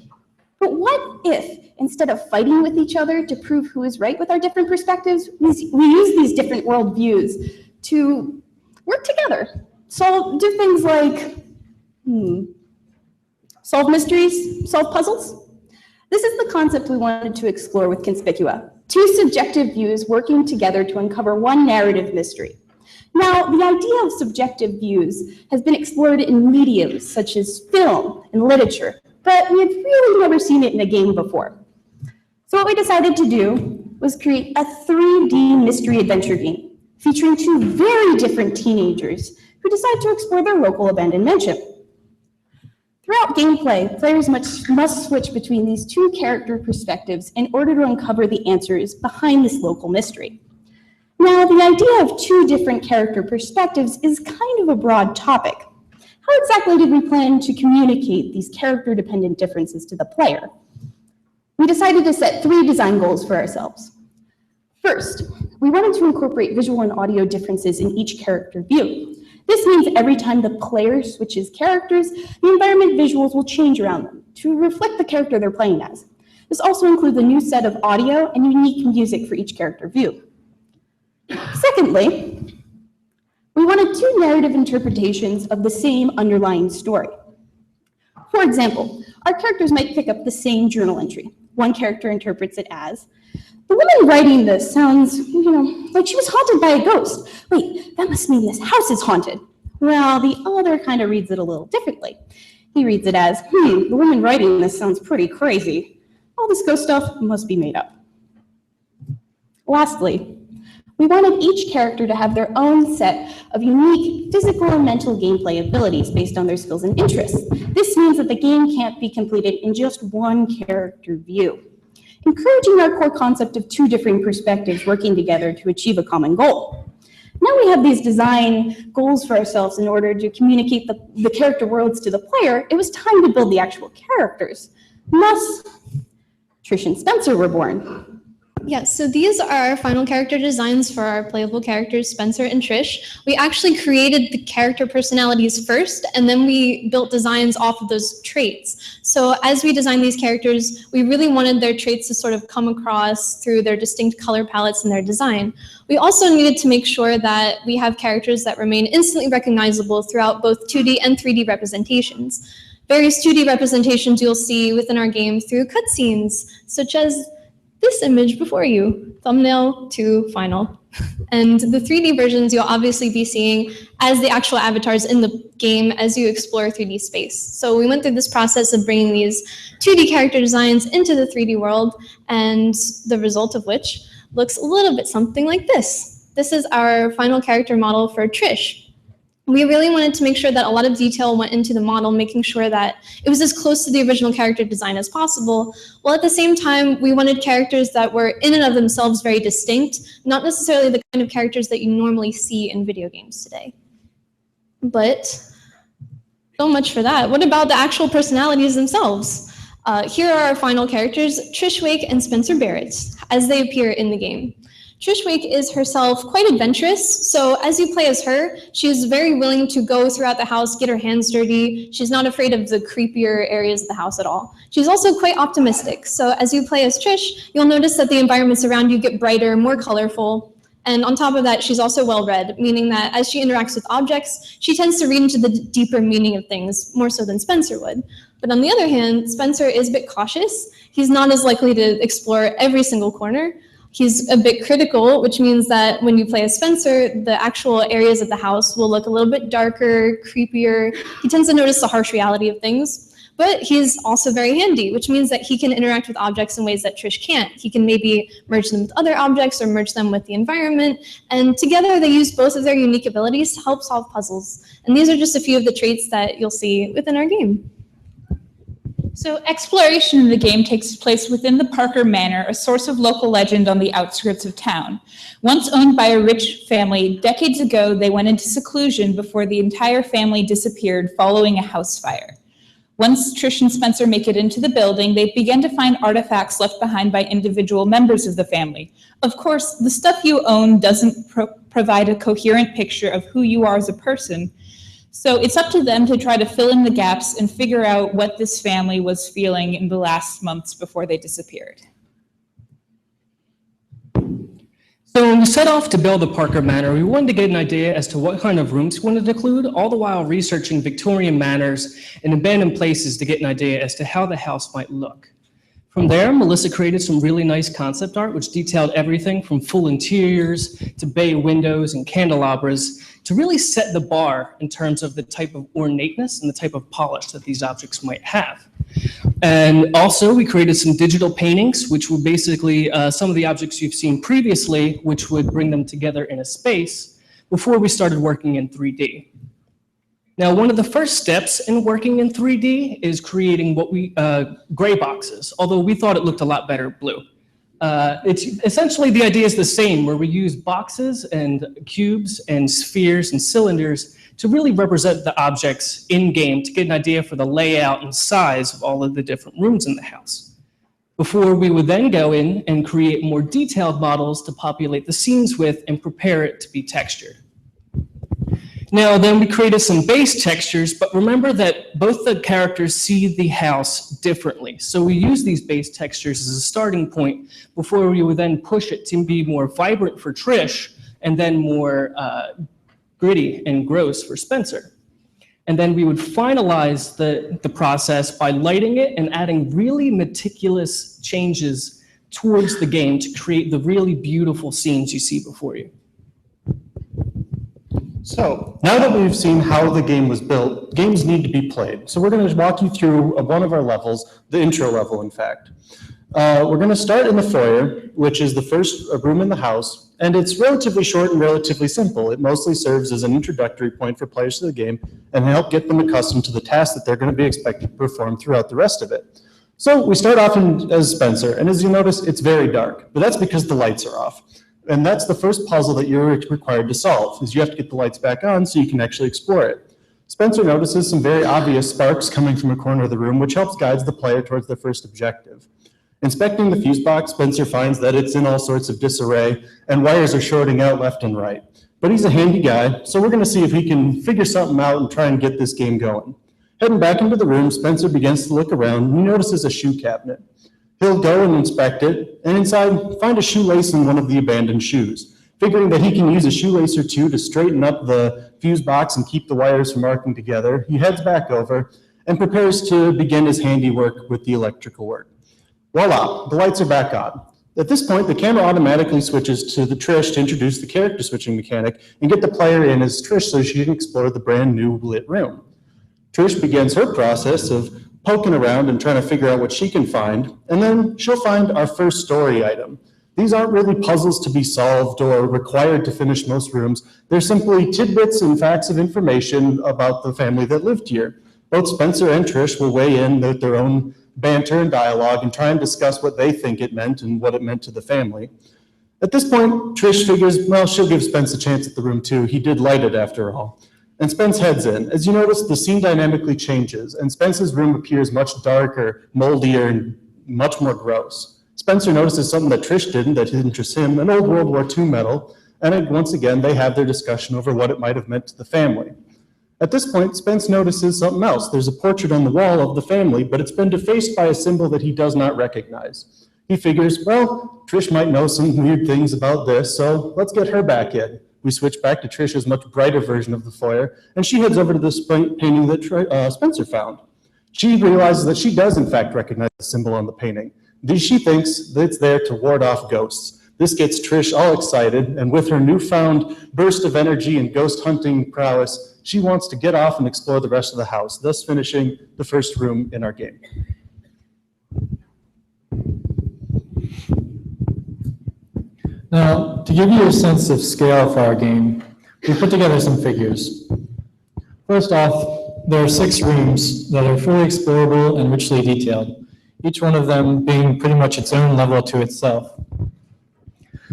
But what if, instead of fighting with each other to prove who is right with our different perspectives, we use these different worldviews to work together? Do things like, solve mysteries, solve puzzles? This is the concept we wanted to explore with Conspicua. Two subjective views working together to uncover one narrative mystery. Now, the idea of subjective views has been explored in mediums such as film and literature, but we had really never seen it in a game before. So what we decided to do was create a 3D mystery adventure game featuring two very different teenagers who decide to explore their local abandoned mansion. Throughout gameplay, players must switch between these two character perspectives in order to uncover the answers behind this local mystery. Now, the idea of two different character perspectives is kind of a broad topic. How exactly did we plan to communicate these character-dependent differences to the player? We decided to set 3 design goals for ourselves. First, we wanted to incorporate visual and audio differences in each character view. This means every time the player switches characters, the environment visuals will change around them to reflect the character they're playing as. This also includes a new set of audio and unique music for each character view. Secondly, we wanted 2 narrative interpretations of the same underlying story. For example, our characters might pick up the same journal entry. One character interprets it as, the woman writing this sounds, like she was haunted by a ghost. Wait, that must mean this house is haunted. Well, the other kind of reads it a little differently. He reads it as, the woman writing this sounds pretty crazy. All this ghost stuff must be made up. Lastly, we wanted each character to have their own set of unique physical and mental gameplay abilities based on their skills and interests. This means that the game can't be completed in just one character view, encouraging our core concept of 2 different perspectives working together to achieve a common goal. Now we have these design goals for ourselves in order to communicate the character worlds to the player. It was time to build the actual characters. And thus, Trish and Spencer were born. Yes, so these are our final character designs for our playable characters, Spencer and Trish. We actually created the character personalities first, and then we built designs off of those traits. So as we designed these characters, we really wanted their traits to sort of come across through their distinct color palettes in their design. We also needed to make sure that we have characters that remain instantly recognizable throughout both 2D and 3D representations. Various 2D representations you'll see within our game through cutscenes, such as this image before you, thumbnail to final. And the 3D versions you'll obviously be seeing as the actual avatars in the game as you explore 3D space. So we went through this process of bringing these 2D character designs into the 3D world, and the result of which looks a little bit something like this. This is our final character model for Trish. We really wanted to make sure that a lot of detail went into the model, making sure that it was as close to the original character design as possible, while at the same time, we wanted characters that were in and of themselves very distinct, not necessarily the kind of characters that you normally see in video games today. But so much for that. What about the actual personalities themselves? Here are our final characters, Trish Wake and Spencer Barrett, as they appear in the game. Trish Wake is herself quite adventurous, so as you play as her, she is very willing to go throughout the house, get her hands dirty. She's not afraid of the creepier areas of the house at all. She's also quite optimistic, so as you play as Trish, you'll notice that the environments around you get brighter, more colorful, and on top of that, she's also well-read, meaning that as she interacts with objects, she tends to read into the deeper meaning of things, more so than Spencer would. But on the other hand, Spencer is a bit cautious. He's not as likely to explore every single corner. He's a bit critical, which means that when you play as Spencer, the actual areas of the house will look a little bit darker, creepier. He tends to notice the harsh reality of things, but he's also very handy, which means that he can interact with objects in ways that Trish can't. He can maybe merge them with other objects or merge them with the environment, and together they use both of their unique abilities to help solve puzzles. And these are just a few of the traits that you'll see within our game. So exploration in the game takes place within the Parker Manor, a source of local legend on the outskirts of town. Once owned by a rich family, decades ago they went into seclusion before the entire family disappeared following a house fire. Once Trish and Spencer make it into the building, they begin to find artifacts left behind by individual members of the family. Of course, the stuff you own doesn't provide a coherent picture of who you are as a person, so it's up to them to try to fill in the gaps and figure out what this family was feeling in the last months before they disappeared. So when we set off to build the Parker Manor, we wanted to get an idea as to what kind of rooms we wanted to include, all the while researching Victorian manors and abandoned places to get an idea as to how the house might look. From there, Melissa created some really nice concept art, which detailed everything from full interiors to bay windows and candelabras to really set the bar in terms of the type of ornateness and the type of polish that these objects might have. And also, we created some digital paintings, which were basically some of the objects you've seen previously, which would bring them together in a space before we started working in 3D. Now, one of the first steps in working in 3D is creating what we, gray boxes, although we thought it looked a lot better blue. It's essentially the idea is the same, where we use boxes and cubes and spheres and cylinders to really represent the objects in-game to get an idea for the layout and size of all of the different rooms in the house. Before we would then go in and create more detailed models to populate the scenes with and prepare it to be textured. Now, then we created some base textures, but remember that both the characters see the house differently. So we use these base textures as a starting point before we would then push it to be more vibrant for Trish and then more gritty and gross for Spencer. And then we would finalize the process by lighting it and adding really meticulous changes towards the game to create the really beautiful scenes you see before you. So now that we've seen how the game was built, games need to be played. So we're going to walk you through one of our levels, the intro level, in fact. We're going to start in the foyer, which is the first room in the house, and it's relatively short and relatively simple. It mostly serves as an introductory point for players to the game and help get them accustomed to the tasks that they're going to be expected to perform throughout the rest of it. So we start off as Spencer, and as you notice, it's very dark, but that's because the lights are off. And that's the first puzzle that you're required to solve, is you have to get the lights back on so you can actually explore it. Spencer notices some very obvious sparks coming from a corner of the room, which helps guide the player towards their first objective. Inspecting the fuse box, Spencer finds that it's in all sorts of disarray, and wires are shorting out left and right. But he's a handy guy, so we're going to see if he can figure something out and try and get this game going. Heading back into the room, Spencer begins to look around, and he notices a shoe cabinet. He'll go and inspect it, and inside, find a shoelace in one of the abandoned shoes. Figuring that he can use a shoelace or two to straighten up the fuse box and keep the wires from arcing together, he heads back over and prepares to begin his handiwork with the electrical work. Voila, the lights are back on. At this point, the camera automatically switches to the Trish to introduce the character switching mechanic and get the player in as Trish so she can explore the brand new lit room. Trish begins her process of poking around and trying to figure out what she can find, and then she'll find our first story item. These aren't really puzzles to be solved or required to finish most rooms. They're simply tidbits and facts of information about the family that lived here. Both Spencer and Trish will weigh in with their own banter and dialogue and try and discuss what they think it meant and what it meant to the family. At this point, Trish figures, well, she'll give Spence a chance at the room too. He did light it after all. And Spence heads in. As you notice, the scene dynamically changes, and Spence's room appears much darker, moldier, and much more gross. Spencer notices something that Trish didn't that interests him, an old World War II medal, and once again, they have their discussion over what it might have meant to the family. At this point, Spence notices something else. There's a portrait on the wall of the family, but it's been defaced by a symbol that he does not recognize. He figures, well, Trish might know some weird things about this, so let's get her back in. We switch back to Trish's much brighter version of the foyer, and she heads over to this painting that Spencer found. She realizes that she does, in fact, recognize the symbol on the painting. She thinks that it's there to ward off ghosts. This gets Trish all excited, and with her newfound burst of energy and ghost hunting prowess, she wants to get off and explore the rest of the house, thus finishing the first room in our game. Now, to give you a sense of scale for our game, we put together some figures. First off, there are 6 rooms that are fully explorable and richly detailed, each one of them being pretty much its own level to itself.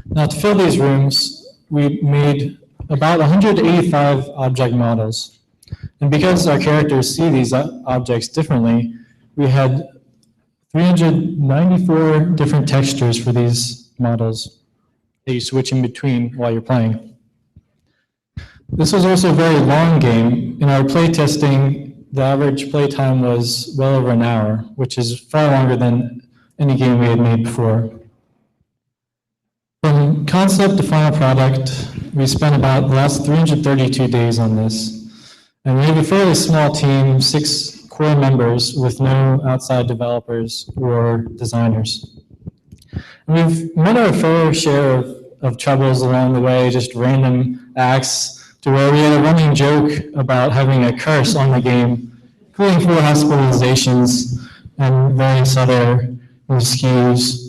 Now, to fill these rooms, we made about 185 object models. And because our characters see these objects differently, we had 394 different textures for these models that you switch in between while you're playing. This was also a very long game. In our play testing, the average play time was well over an hour, which is far longer than any game we had made before. From concept to final product, we spent about the last 332 days on this. And we have a fairly small team, 6 core members with no outside developers or designers. And we've met our fair share of troubles along the way, just random acts, to where we had a running joke about having a curse on the game, including 4 hospitalizations and various other miscues.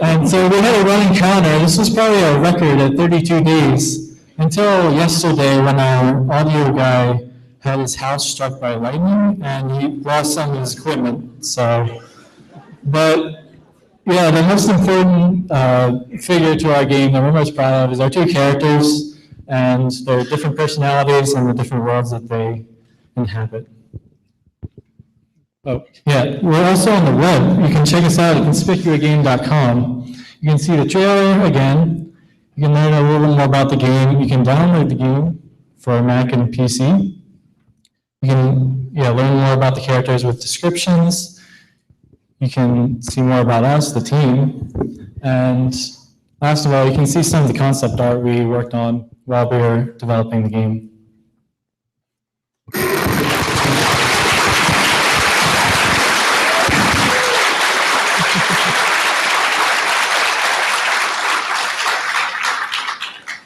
And so we had a running counter. This was probably a record at 32 days until yesterday when our audio guy had his house struck by lightning and he lost some of his equipment. So, but yeah, the most important figure to our game that we're most proud of is our 2 characters and their different personalities and the different worlds that they inhabit. Oh, yeah, we're also on the web. You can check us out at conspicuagame.com. You can see the trailer again. You can learn a little bit more about the game. You can download the game for Mac and PC. You can learn more about the characters with descriptions. You can see more about us, the team. And last of all, you can see some of the concept art we worked on while we were developing the game.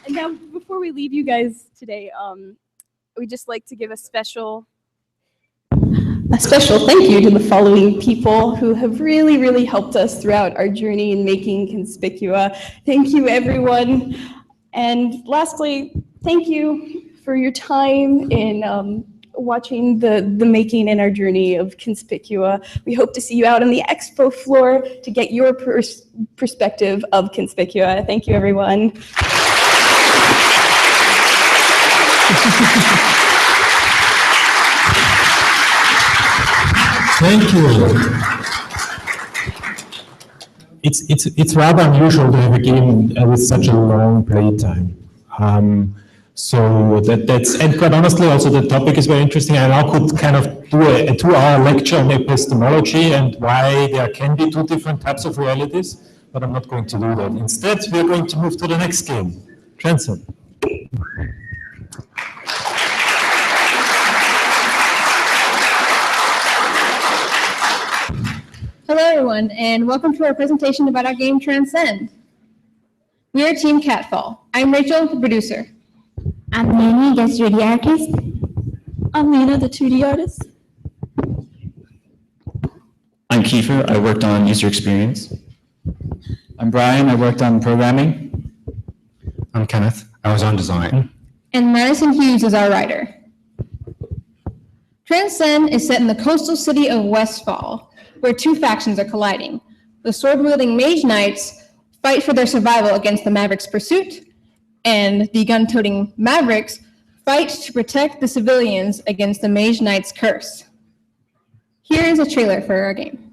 And now, before we leave you guys today, we'd just like to give a special thank you to the following people who have really, really helped us throughout our journey in making Conspicua. Thank you, everyone. And lastly, thank you for your time in watching the making and our journey of Conspicua. We hope to see you out on the expo floor to get your perspective of Conspicua. Thank you, everyone. Thank you. It's rather unusual to have a game with such a long playtime. So that's, and quite honestly, also the topic is very interesting. I now could kind of do a 2-hour lecture on epistemology and why there can be two different types of realities, but I'm not going to do that. Instead, we're going to move to the next game, Transcend. Hello, everyone, and welcome to our presentation about our game Transcend. We are Team Catfall. I'm Rachel, the producer. I'm Nanny, the 3D artist. I'm Lena, the 2D artist. I'm Kiefer, I worked on user experience. I'm Brian, I worked on programming. I'm Kenneth, I was on design. And Madison Hughes is our writer. Transcend is set in the coastal city of Westfall, where two factions are colliding. The sword-wielding mage knights fight for their survival against the Mavericks' pursuit, and the gun-toting Mavericks fight to protect the civilians against the mage knights' curse. Here is a trailer for our game.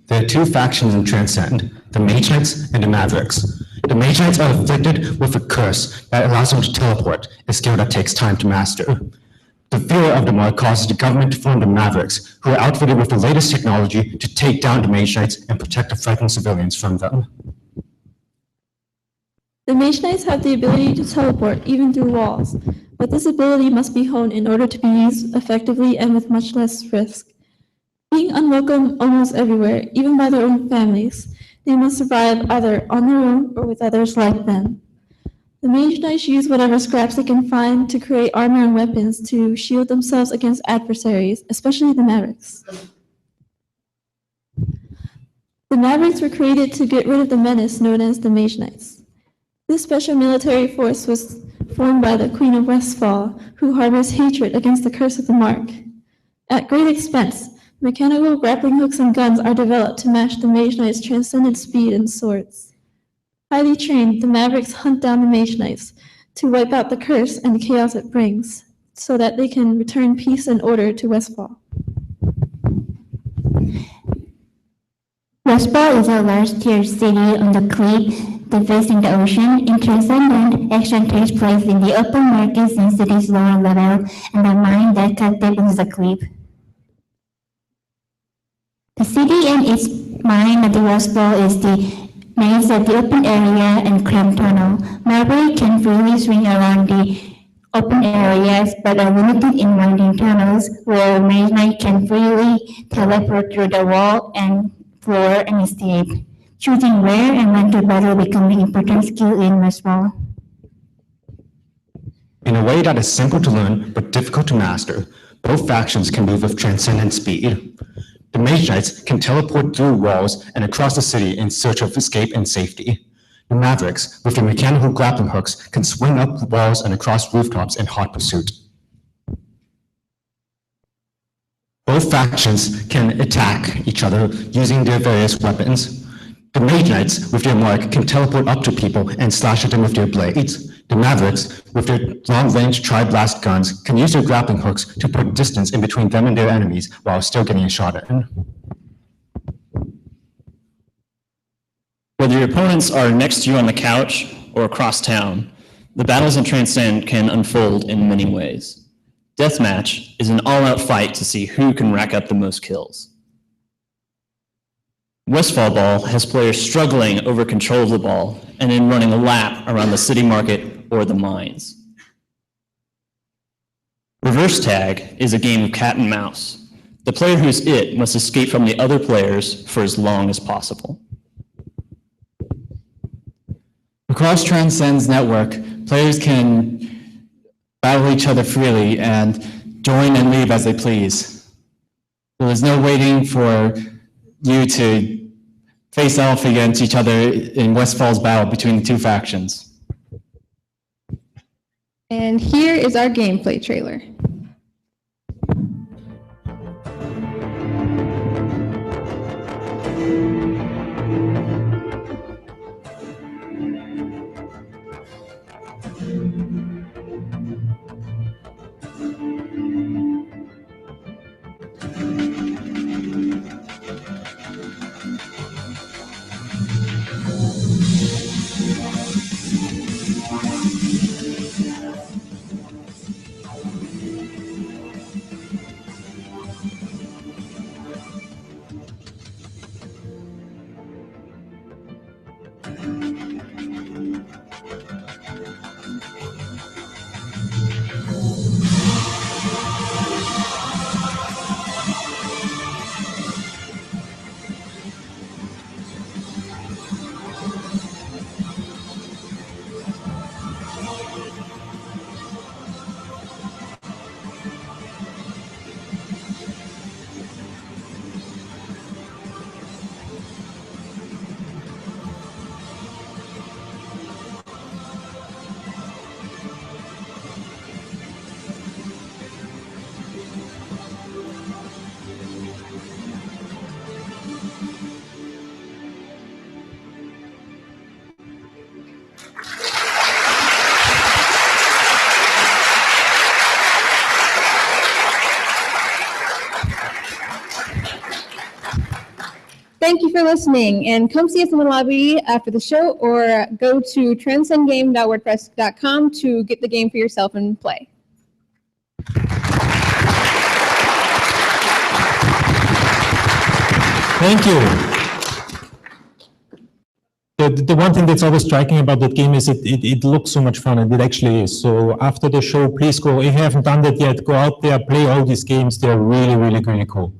There are two factions in Transcend, the Mage Knights and the Mavericks. The Mage Knights are afflicted with a curse that allows them to teleport, a skill that takes time to master. The fear of the mark causes the government to form the Mavericks, who are outfitted with the latest technology to take down the Mage Knights and protect the frightened civilians from them. The Mage Knights have the ability to teleport even through walls, but this ability must be honed in order to be used effectively and with much less risk. Being unwelcome almost everywhere, even by their own families, they must survive either on their own or with others like them. The Mage Knights use whatever scraps they can find to create armor and weapons to shield themselves against adversaries, especially the Mavericks. The Mavericks were created to get rid of the menace known as the Mage Knights. This special military force was formed by the Queen of Westfall, who harbors hatred against the curse of the Mark. At great expense, mechanical grappling hooks and guns are developed to match the Mage Knights' transcendent speed and swords. Highly trained, the Mavericks hunt down the Mage Knights to wipe out the curse and the chaos it brings, so that they can return peace and order to Westfall. Westfall is a large tiered city on the cliff that facing the ocean. In Transcend, action takes place in the open markets in city's lower level and the mine that cut deep into the cliff. The city and its mine at the Westfall is the maze of the open area and cramped tunnel. Maverick can freely swing around the open areas, but are limited in winding tunnels where Mage Knight can freely teleport through the wall and floor and escape. Choosing where and when to battle becoming an important skill in Westfall. In a way that is simple to learn but difficult to master, both factions can move with transcendent speed. The Mage Knights can teleport through walls and across the city in search of escape and safety. The Mavericks, with their mechanical grappling hooks, can swing up walls and across rooftops in hot pursuit. Both factions can attack each other using their various weapons. The Mage Knights, with their mark, can teleport up to people and slash at them with their blades. The Mavericks, with their long-range tri-blast guns, can use their grappling hooks to put distance in between them and their enemies while still getting a shot in. Whether your opponents are next to you on the couch or across town, the battles in Transcend can unfold in many ways. Deathmatch is an all-out fight to see who can rack up the most kills. Westfall Ball has players struggling over control of the ball and in running a lap around the city market or the mines. Reverse Tag is a game of cat and mouse. The player who is it must escape from the other players for as long as possible. Across Transcend's network, players can battle each other freely and join and leave as they please. So there's no waiting for you to face off against each other in Westfall's battle between the two factions. And here is our gameplay trailer. Thank you for listening, and come see us in the lobby after the show, or go to transcendgame.wordpress.com to get the game for yourself and play. Thank you. The one thing that's always striking about that game is it looks so much fun, and it actually is. So after the show, please go. If you haven't done that yet, go out there, play all these games. They're really, really, really cool.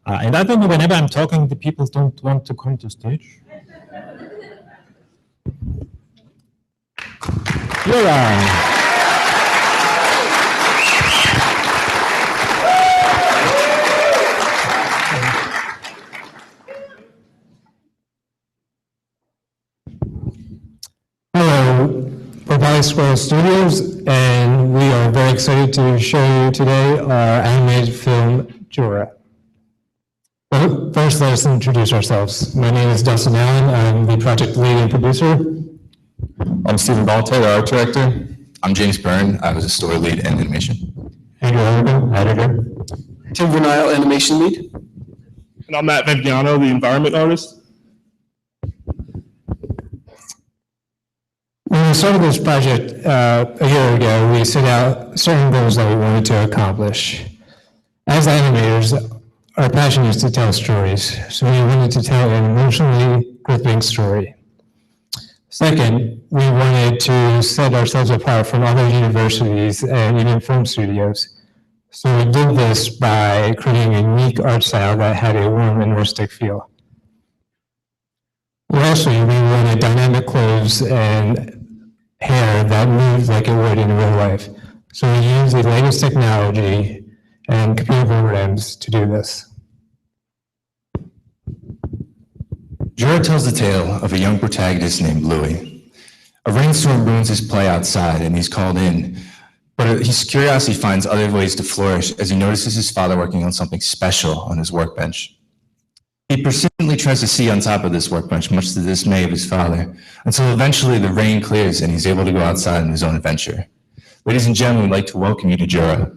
And I don't know, whenever I'm talking, the people don't want to come to stage. Jura. Hello, Propelling Squirrel Studios, and we are very excited to show you today our animated film, Jura. Well, first, let us introduce ourselves. My name is Dustin Allen. I'm the project lead and producer. I'm Stephen Balte, the art director. I'm James Byrne. I was a story lead and animation. Andrew Hogan, editor. Tim Vernile, animation lead. And I'm Matt Viviano, the environment artist. When we started this project a year ago, we set out certain goals that we wanted to accomplish. As animators, our passion is to tell stories, so we wanted to tell an emotionally gripping story. Second, we wanted to set ourselves apart from other universities and even film studios. So we did this by creating a unique art style that had a warm and rustic feel. Lastly, we wanted dynamic clothes and hair that moved like it would in real life. So we used the latest technology and computer programs to do this. Jorah tells the tale of a young protagonist named Louis. A rainstorm ruins his play outside and he's called in, but his curiosity finds other ways to flourish as he notices his father working on something special on his workbench. He persistently tries to see on top of this workbench, much to the dismay of his father, until eventually the rain clears and he's able to go outside on his own adventure. Ladies and gentlemen, we'd like to welcome you to Jura.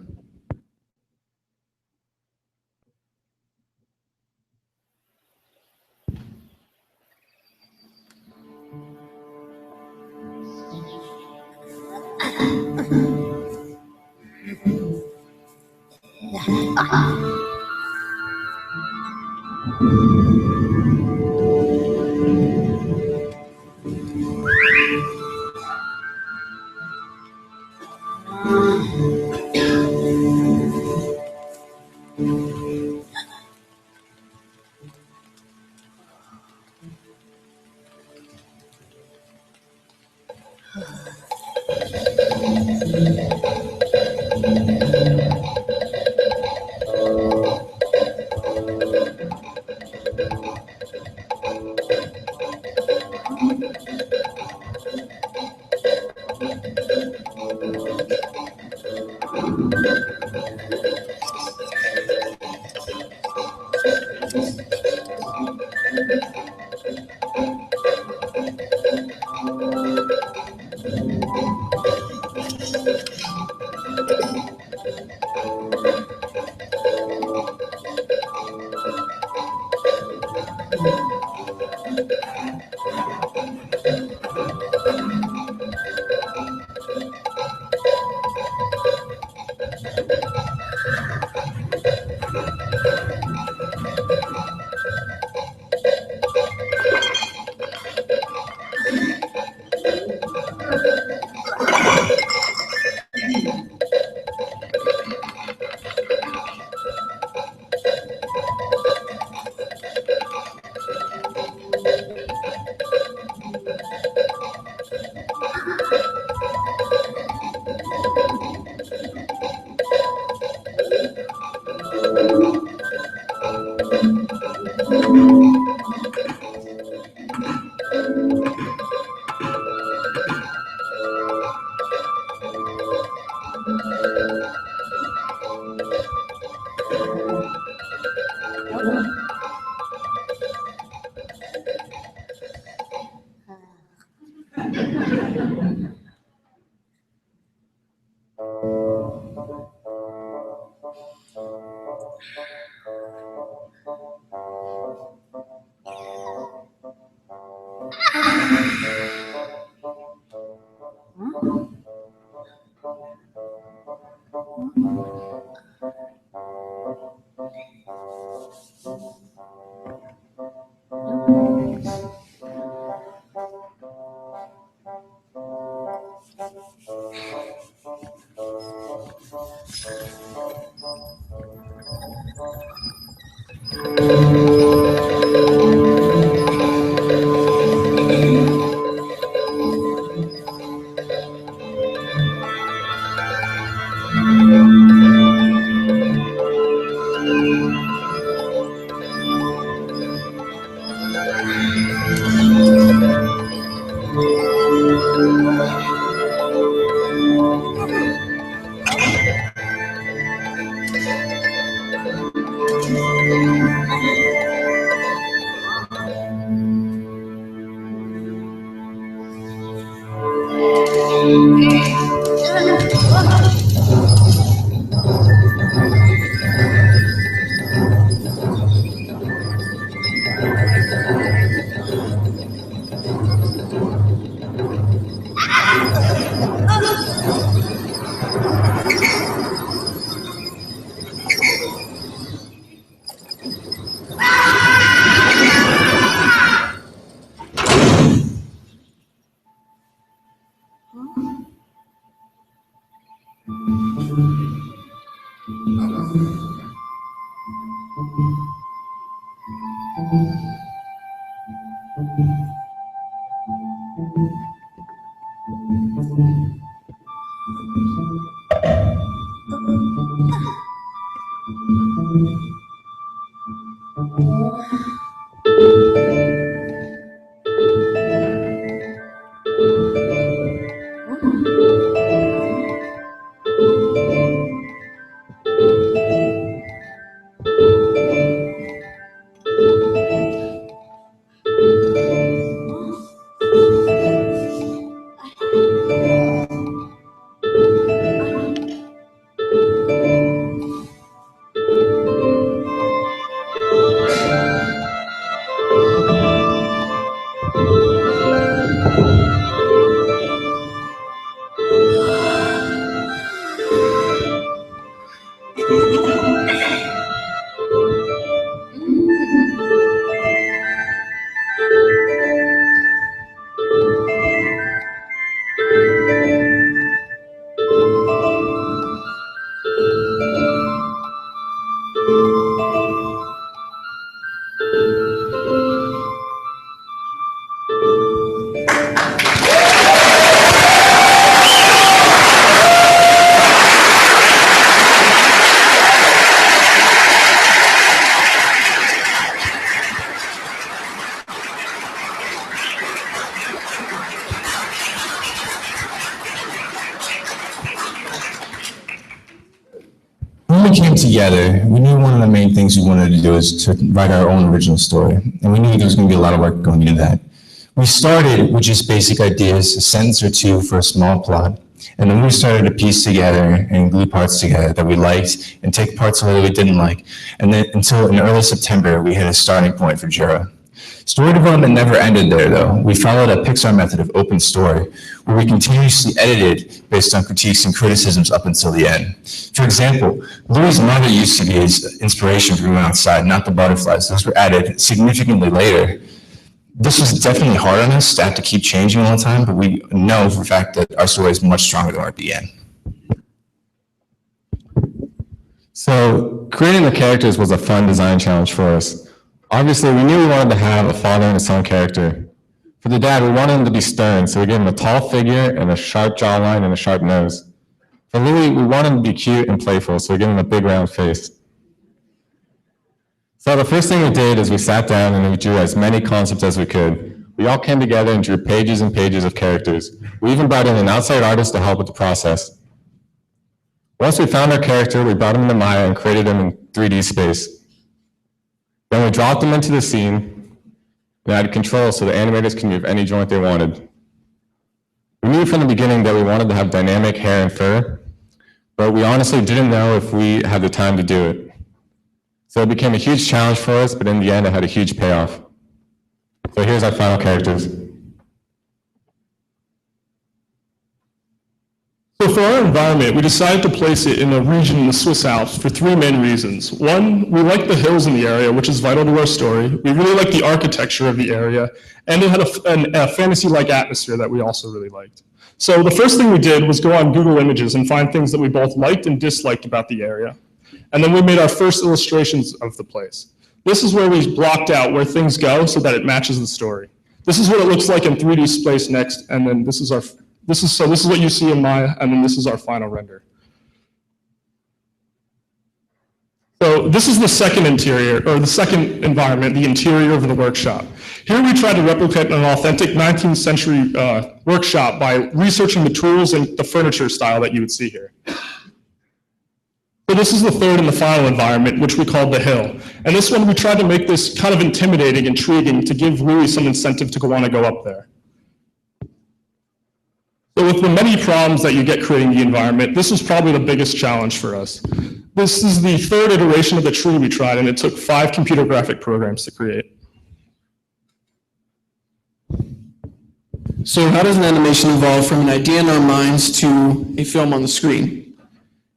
we came together, we knew one of the main things we wanted to do is to write our own original story. And we knew there was going to be a lot of work going into that. We started with just basic ideas, a sentence or two for a small plot. And then we started to piece together and glue parts together that we liked and take parts away that we didn't like. And then until in early September, we had a starting point for Jura. Story development never ended there, though. We followed a Pixar method of open story, where we continuously edited based on critiques and criticisms up until the end. For example, Louis' mother used to be his inspiration for going outside, not the butterflies. Those were added significantly later. This was definitely hard on us to have to keep changing all the time, but we know for a fact that our story is much stronger than our at the end. So creating the characters was a fun design challenge for us. Obviously, we knew we wanted to have a father and a son character. For the dad, we wanted him to be stern, so we gave him a tall figure and a sharp jawline and a sharp nose. For Louis, we wanted him to be cute and playful, so we gave him a big round face. So the first thing we did is we sat down and we drew as many concepts as we could. We all came together and drew pages and pages of characters. We even brought in an outside artist to help with the process. Once we found our character, we brought him into Maya and created him in 3D space. Then we dropped him into the scene and added control so the animators can move any joint they wanted. We knew from the beginning that we wanted to have dynamic hair and fur, but we honestly didn't know if we had the time to do it. So it became a huge challenge for us, but in the end, it had a huge payoff. So here's our final characters. So for our environment, we decided to place it in a region in the Swiss Alps for three main reasons. One, we like the hills in the area, which is vital to our story. We really like the architecture of the area, and it had a fantasy-like atmosphere that we also really liked. So the first thing we did was go on Google Images and find things that we both liked and disliked about the area. And then we made our first illustrations of the place. This is where we blocked out where things go so that it matches the story. This is what it looks like in 3D space next, and then this is what you see in Maya, and then this is our final render. So this is the second interior, or the second environment, the interior of the workshop. Here we tried to replicate an authentic 19th century workshop by researching the tools and the furniture style that you would see here. So this is the third and the final environment, which we called the hill. And this one, we tried to make this kind of intimidating, intriguing, to give Louis some incentive to want to go up there. So with the many problems that you get creating the environment, this was probably the biggest challenge for us. This is the third iteration of the tree we tried, and it took 5 computer graphic programs to create. So how does an animation evolve from an idea in our minds to a film on the screen?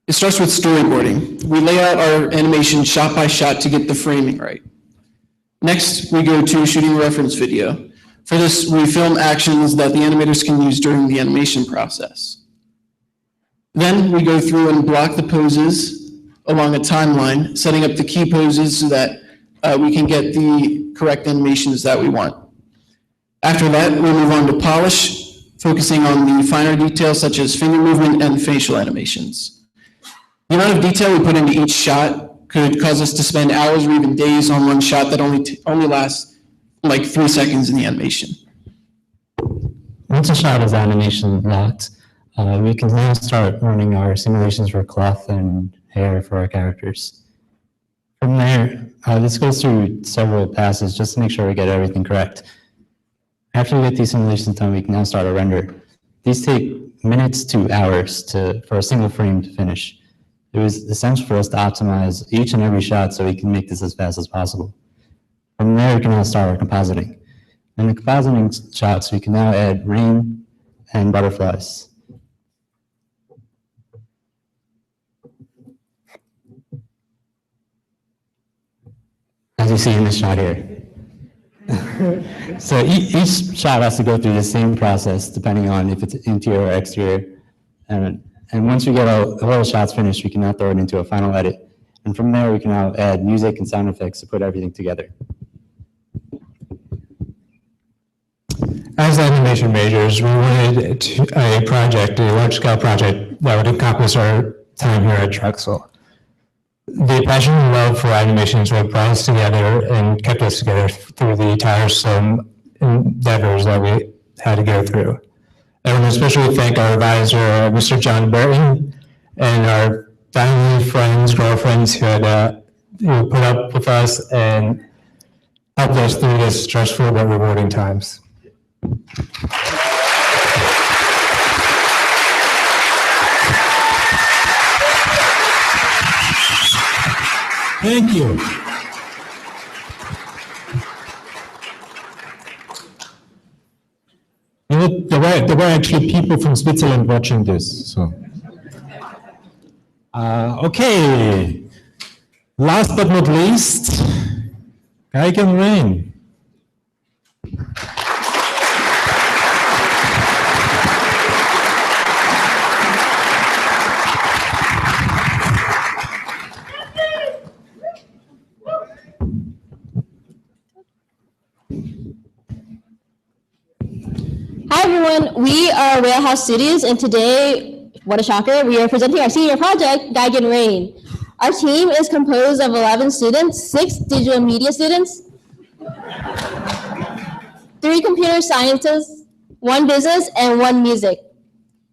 It starts with storyboarding. We lay out our animation shot by shot to get the framing right. Next, we go to shooting a reference video. For this, we film actions that the animators can use during the animation process. Then we go through and block the poses along a timeline, setting up the key poses so that we can get the correct animations that we want. After that, we move on to polish, focusing on the finer details such as finger movement and facial animations. The amount of detail we put into each shot could cause us to spend hours or even days on one shot that only lasts like 3 seconds in the animation. Once a shot is animation locked, we can now start running our simulations for cloth and hair for our characters. From there, this goes through several passes just to make sure we get everything correct. After we get these simulations done, we can now start a render. These take minutes to hours for a single frame to finish. It was essential for us to optimize each and every shot so we can make this as fast as possible. From there, we can now start our compositing. In the compositing shots, we can now add rain and butterflies. As you see in this shot here. So each shot has to go through the same process depending on if it's interior or exterior. And once we get all the shots finished, we can now throw it into a final edit. And from there, we can now add music and sound effects to put everything together. As animation majors, we wanted a large-scale project that would encompass our time here at Drexel. The passion and love for animation is what brought us together and kept us together through the tiresome endeavors that we had to go through. I want to especially thank our advisor, Mr. John Burton, and our family friends, girlfriends who put up with us and helped us through this stressful but rewarding times. Thank you. You know, there were actually people from Switzerland watching this. So, okay. Last but not least, Gygan Reign. Hi everyone, we are Whalehouse Studios, and today, what a shocker, we are presenting our senior project, Gygan Reign. Our team is composed of 11 students, 6 digital media students, 3 computer scientists, 1 business, and 1 music.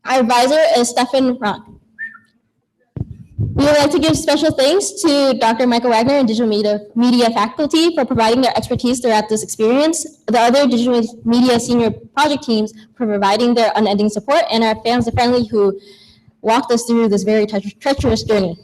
Our advisor is Stefan Rock. We would like to give special thanks to Dr. Michael Wagner and digital media faculty for providing their expertise throughout this experience, the other digital media senior project teams for providing their unending support, and our fans and family who walked us through this very treacherous journey.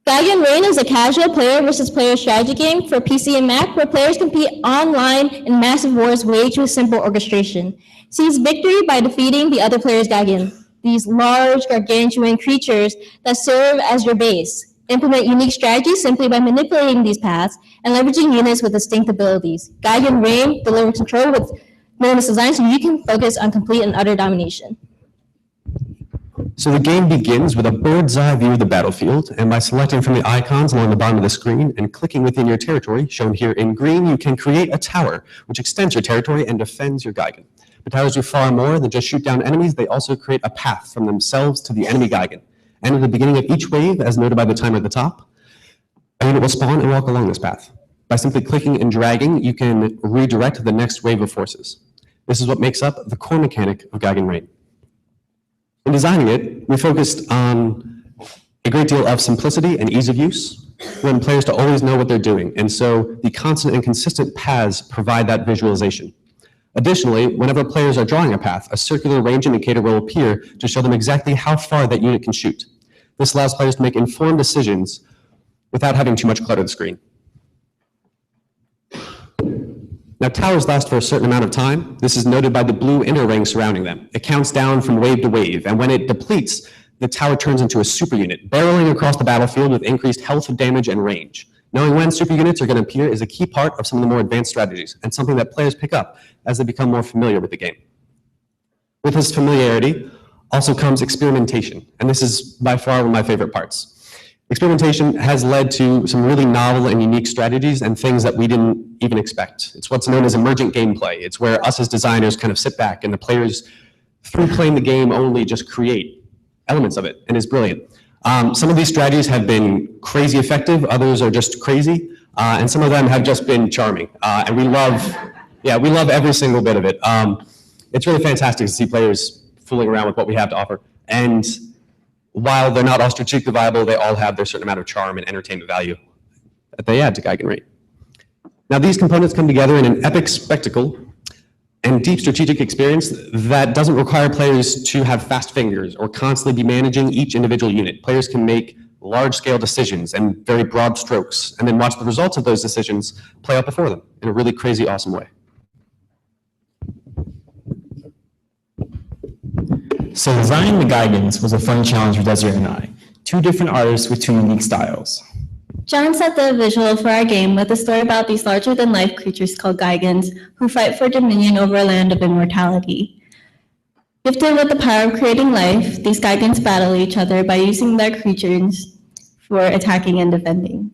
Gygan Reign is a casual player versus player strategy game for PC and Mac where players compete online in massive wars waged with simple orchestration. Seize victory by defeating the other player's Gygan, these large, gargantuan creatures that serve as your base. Implement unique strategies simply by manipulating these paths and leveraging units with distinct abilities. Gygan Reign delivers control with minimalist design so you can focus on complete and utter domination. So the game begins with a bird's eye view of the battlefield, and by selecting from the icons along the bottom of the screen and clicking within your territory, shown here in green, you can create a tower, which extends your territory and defends your Gygan. But towers do far more than just shoot down enemies. They also create a path from themselves to the enemy Gygan. And at the beginning of each wave, as noted by the timer at the top, a unit will spawn and walk along this path. By simply clicking and dragging, you can redirect the next wave of forces. This is what makes up the core mechanic of Gygan Reign. In designing it, we focused on a great deal of simplicity and ease of use. We want players to always know what they're doing, and so the constant and consistent paths provide that visualization. Additionally, whenever players are drawing a path, a circular range indicator will appear to show them exactly how far that unit can shoot. This allows players to make informed decisions without having too much clutter to the screen. Now, towers last for a certain amount of time. This is noted by the blue inner ring surrounding them. It counts down from wave to wave, and when it depletes, the tower turns into a super unit, barreling across the battlefield with increased health, damage, and range. Knowing when super units are going to appear is a key part of some of the more advanced strategies, and something that players pick up as they become more familiar with the game. With this familiarity also comes experimentation, and this is by far one of my favorite parts. Experimentation has led to some really novel and unique strategies and things that we didn't even expect. It's what's known as emergent gameplay. It's where us as designers kind of sit back and the players, through playing the game only, just create elements of it, and it's brilliant. Some of these strategies have been crazy effective, others are just crazy, and some of them have just been charming. And we love every single bit of it. It's really fantastic to see players fooling around with what we have to offer. And while they're not all strategically viable, they all have their certain amount of charm and entertainment value that they add to Gygan Reign. Now, these components come together in an epic spectacle and deep strategic experience that doesn't require players to have fast fingers or constantly be managing each individual unit. Players can make large-scale decisions and very broad strokes, and then watch the results of those decisions play out before them in a really crazy, awesome way. So designing the Gygans was a fun challenge for Desiree and I, 2 different artists with 2 unique styles. John set the visual for our game with a story about these larger-than-life creatures called Gygans who fight for dominion over a land of immortality. Gifted with the power of creating life, these Gygans battle each other by using their creatures for attacking and defending.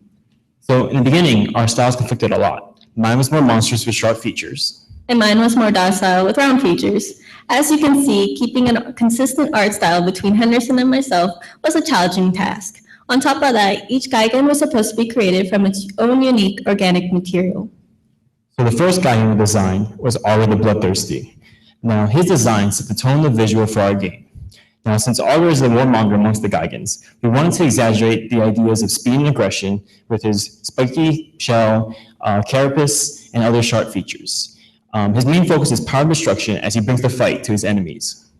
So in the beginning, our styles conflicted a lot. Mine was more monstrous with sharp features. And mine was more docile with round features. As you can see, keeping a consistent art style between Henderson and myself was a challenging task. On top of that, each Gygan was supposed to be created from its own unique organic material. So the first Gygan we designed was Ari the Bloodthirsty. Now, his design set the tone of the visual for our game. Now, since Augur is the warmonger amongst the Gygans, we wanted to exaggerate the ideas of speed and aggression with his spiky shell, carapace, and other sharp features. His main focus is power destruction as he brings the fight to his enemies.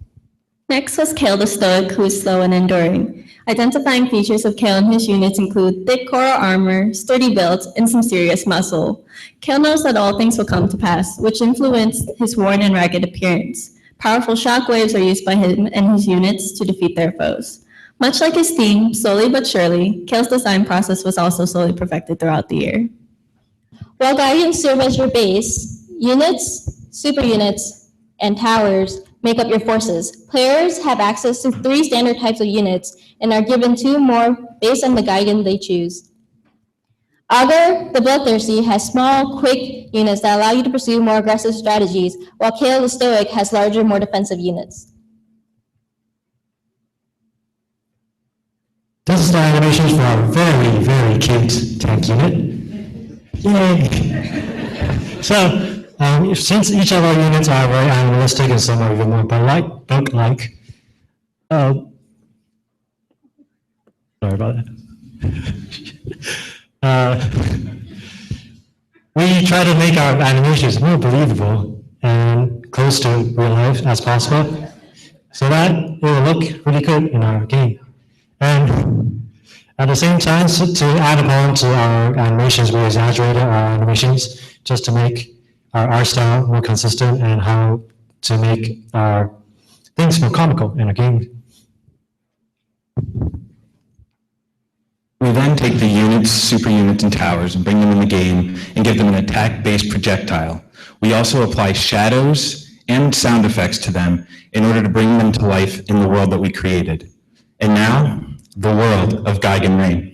Next was Kale the Stoic, who is slow and enduring. Identifying features of Kale and his units include thick coral armor, sturdy build, and some serious muscle. Kale knows that all things will come to pass, which influenced his worn and ragged appearance. Powerful shockwaves are used by him and his units to defeat their foes. Much like his team, slowly but surely, Kale's design process was also slowly perfected throughout the year. While Gygans serve as your base, units, super units, and towers make up your forces. Players have access to 3 standard types of units and are given 2 more based on the Gygan they choose. Augur, the Bloodthirsty, has small, quick units that allow you to pursue more aggressive strategies, while Kale the Stoic has larger, more defensive units. This is the animations for our very, very cute tank unit. Yay! So, since each of our units are very animalistic and some are even more boat-like, sorry about that. We try to make our animations more believable and close to real life as possible, so that it will look really good in our game. And at the same time, to add on to our animations, we exaggerated our animations just to make our art style more consistent and how to make our things more comical in a game. We then take the units, super units, and towers and bring them in the game and give them an attack-based projectile. We also apply shadows and sound effects to them in order to bring them to life in the world that we created. And now, the world of Gygan Reign.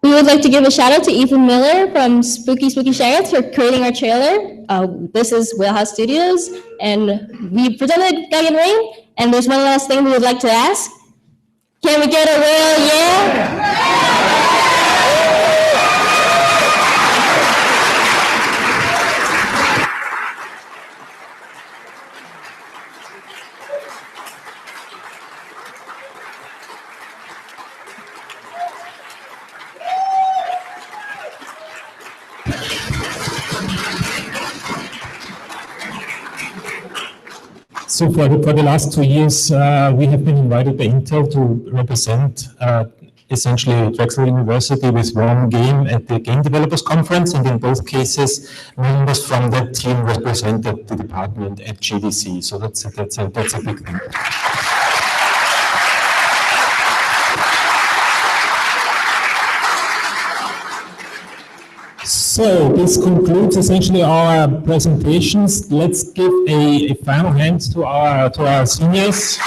We would like to give a shout out to Ethan Miller from Spooky Shaggots for creating our trailer. This is Wheelhouse Studios, and we presented Gygan Reign, and there's one last thing we would like to ask. Can we get a whale, yeah? So for the last 2 years, we have been invited by Intel to represent essentially Drexel University with one game at the Game Developers Conference, and in both cases, members from that team represented the department at GDC. So that's a big thing. So this concludes essentially our presentations. Let's give a final hand to our seniors.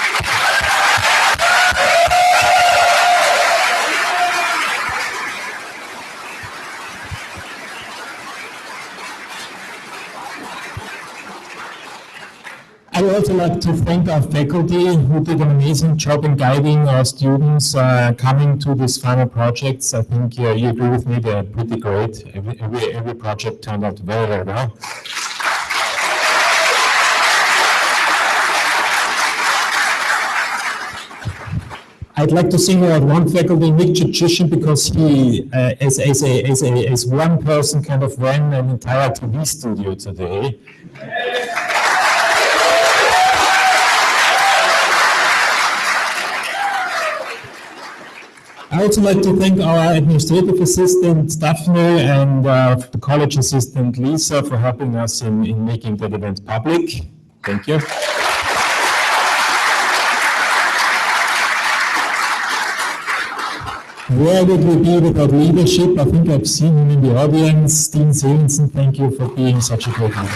I would also like to thank our faculty who did an amazing job in guiding our students coming to these final projects. I think you agree with me, they're pretty great. Every project turned out very, very well. I'd like to single out one faculty, Nick Chichishin, because he, as one person, kind of ran an entire TV studio today. I also like to thank our administrative assistant, Daphne, and the college assistant, Lisa, for helping us in making that event public. Thank you. Where would we be without leadership? I think I've seen him in the audience. Dean Salenson, thank you for being such a great leader.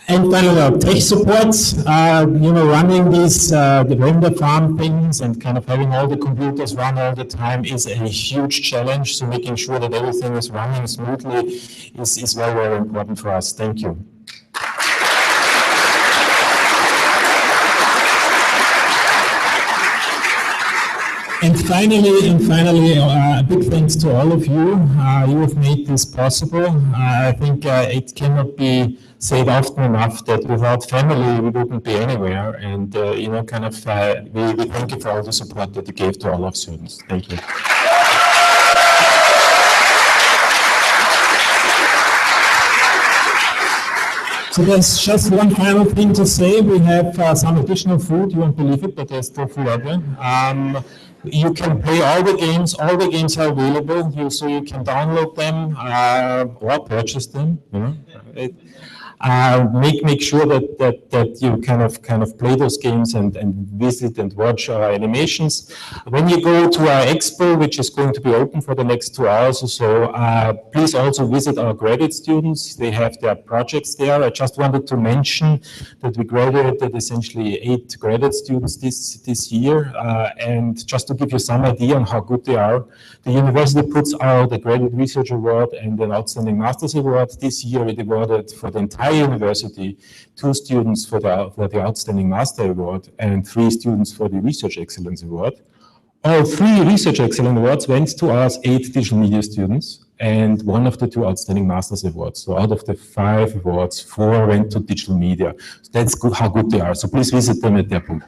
And finally, our tech support, running these the render farm things and kind of having all the computers run all the time is a huge challenge. So making sure that everything is running smoothly is very, very important for us. Thank you. And finally, a big thanks to all of you. You have made this possible. I think it cannot be said often enough that without family we wouldn't be anywhere. And we thank you for all the support that you gave to all our students. Thank you. So there's just one final thing to say. We have some additional food. You won't believe it, but there's still food out there. You can play all the games. All the games are available, so you can download them or purchase them. Make sure that you kind of play those games and visit and watch our animations. When you go to our expo, which is going to be open for the next 2 hours or so, please also visit our graduate students. They have their projects there. I just wanted to mention that we graduated essentially 8 graduate students this year, and just to give you some idea on how good they are, the university puts out a Graduate Research Award and an Outstanding Master's Award. This year it awarded for the entire university 2 students for the Outstanding Master Award and 3 students for the Research Excellence Award. All 3 Research Excellence Awards went to our 8 digital media students and 1 of the 2 Outstanding Masters Awards. So out of the 5 awards, 4 went to digital media. So that's good, how good they are. So please visit them at their booth.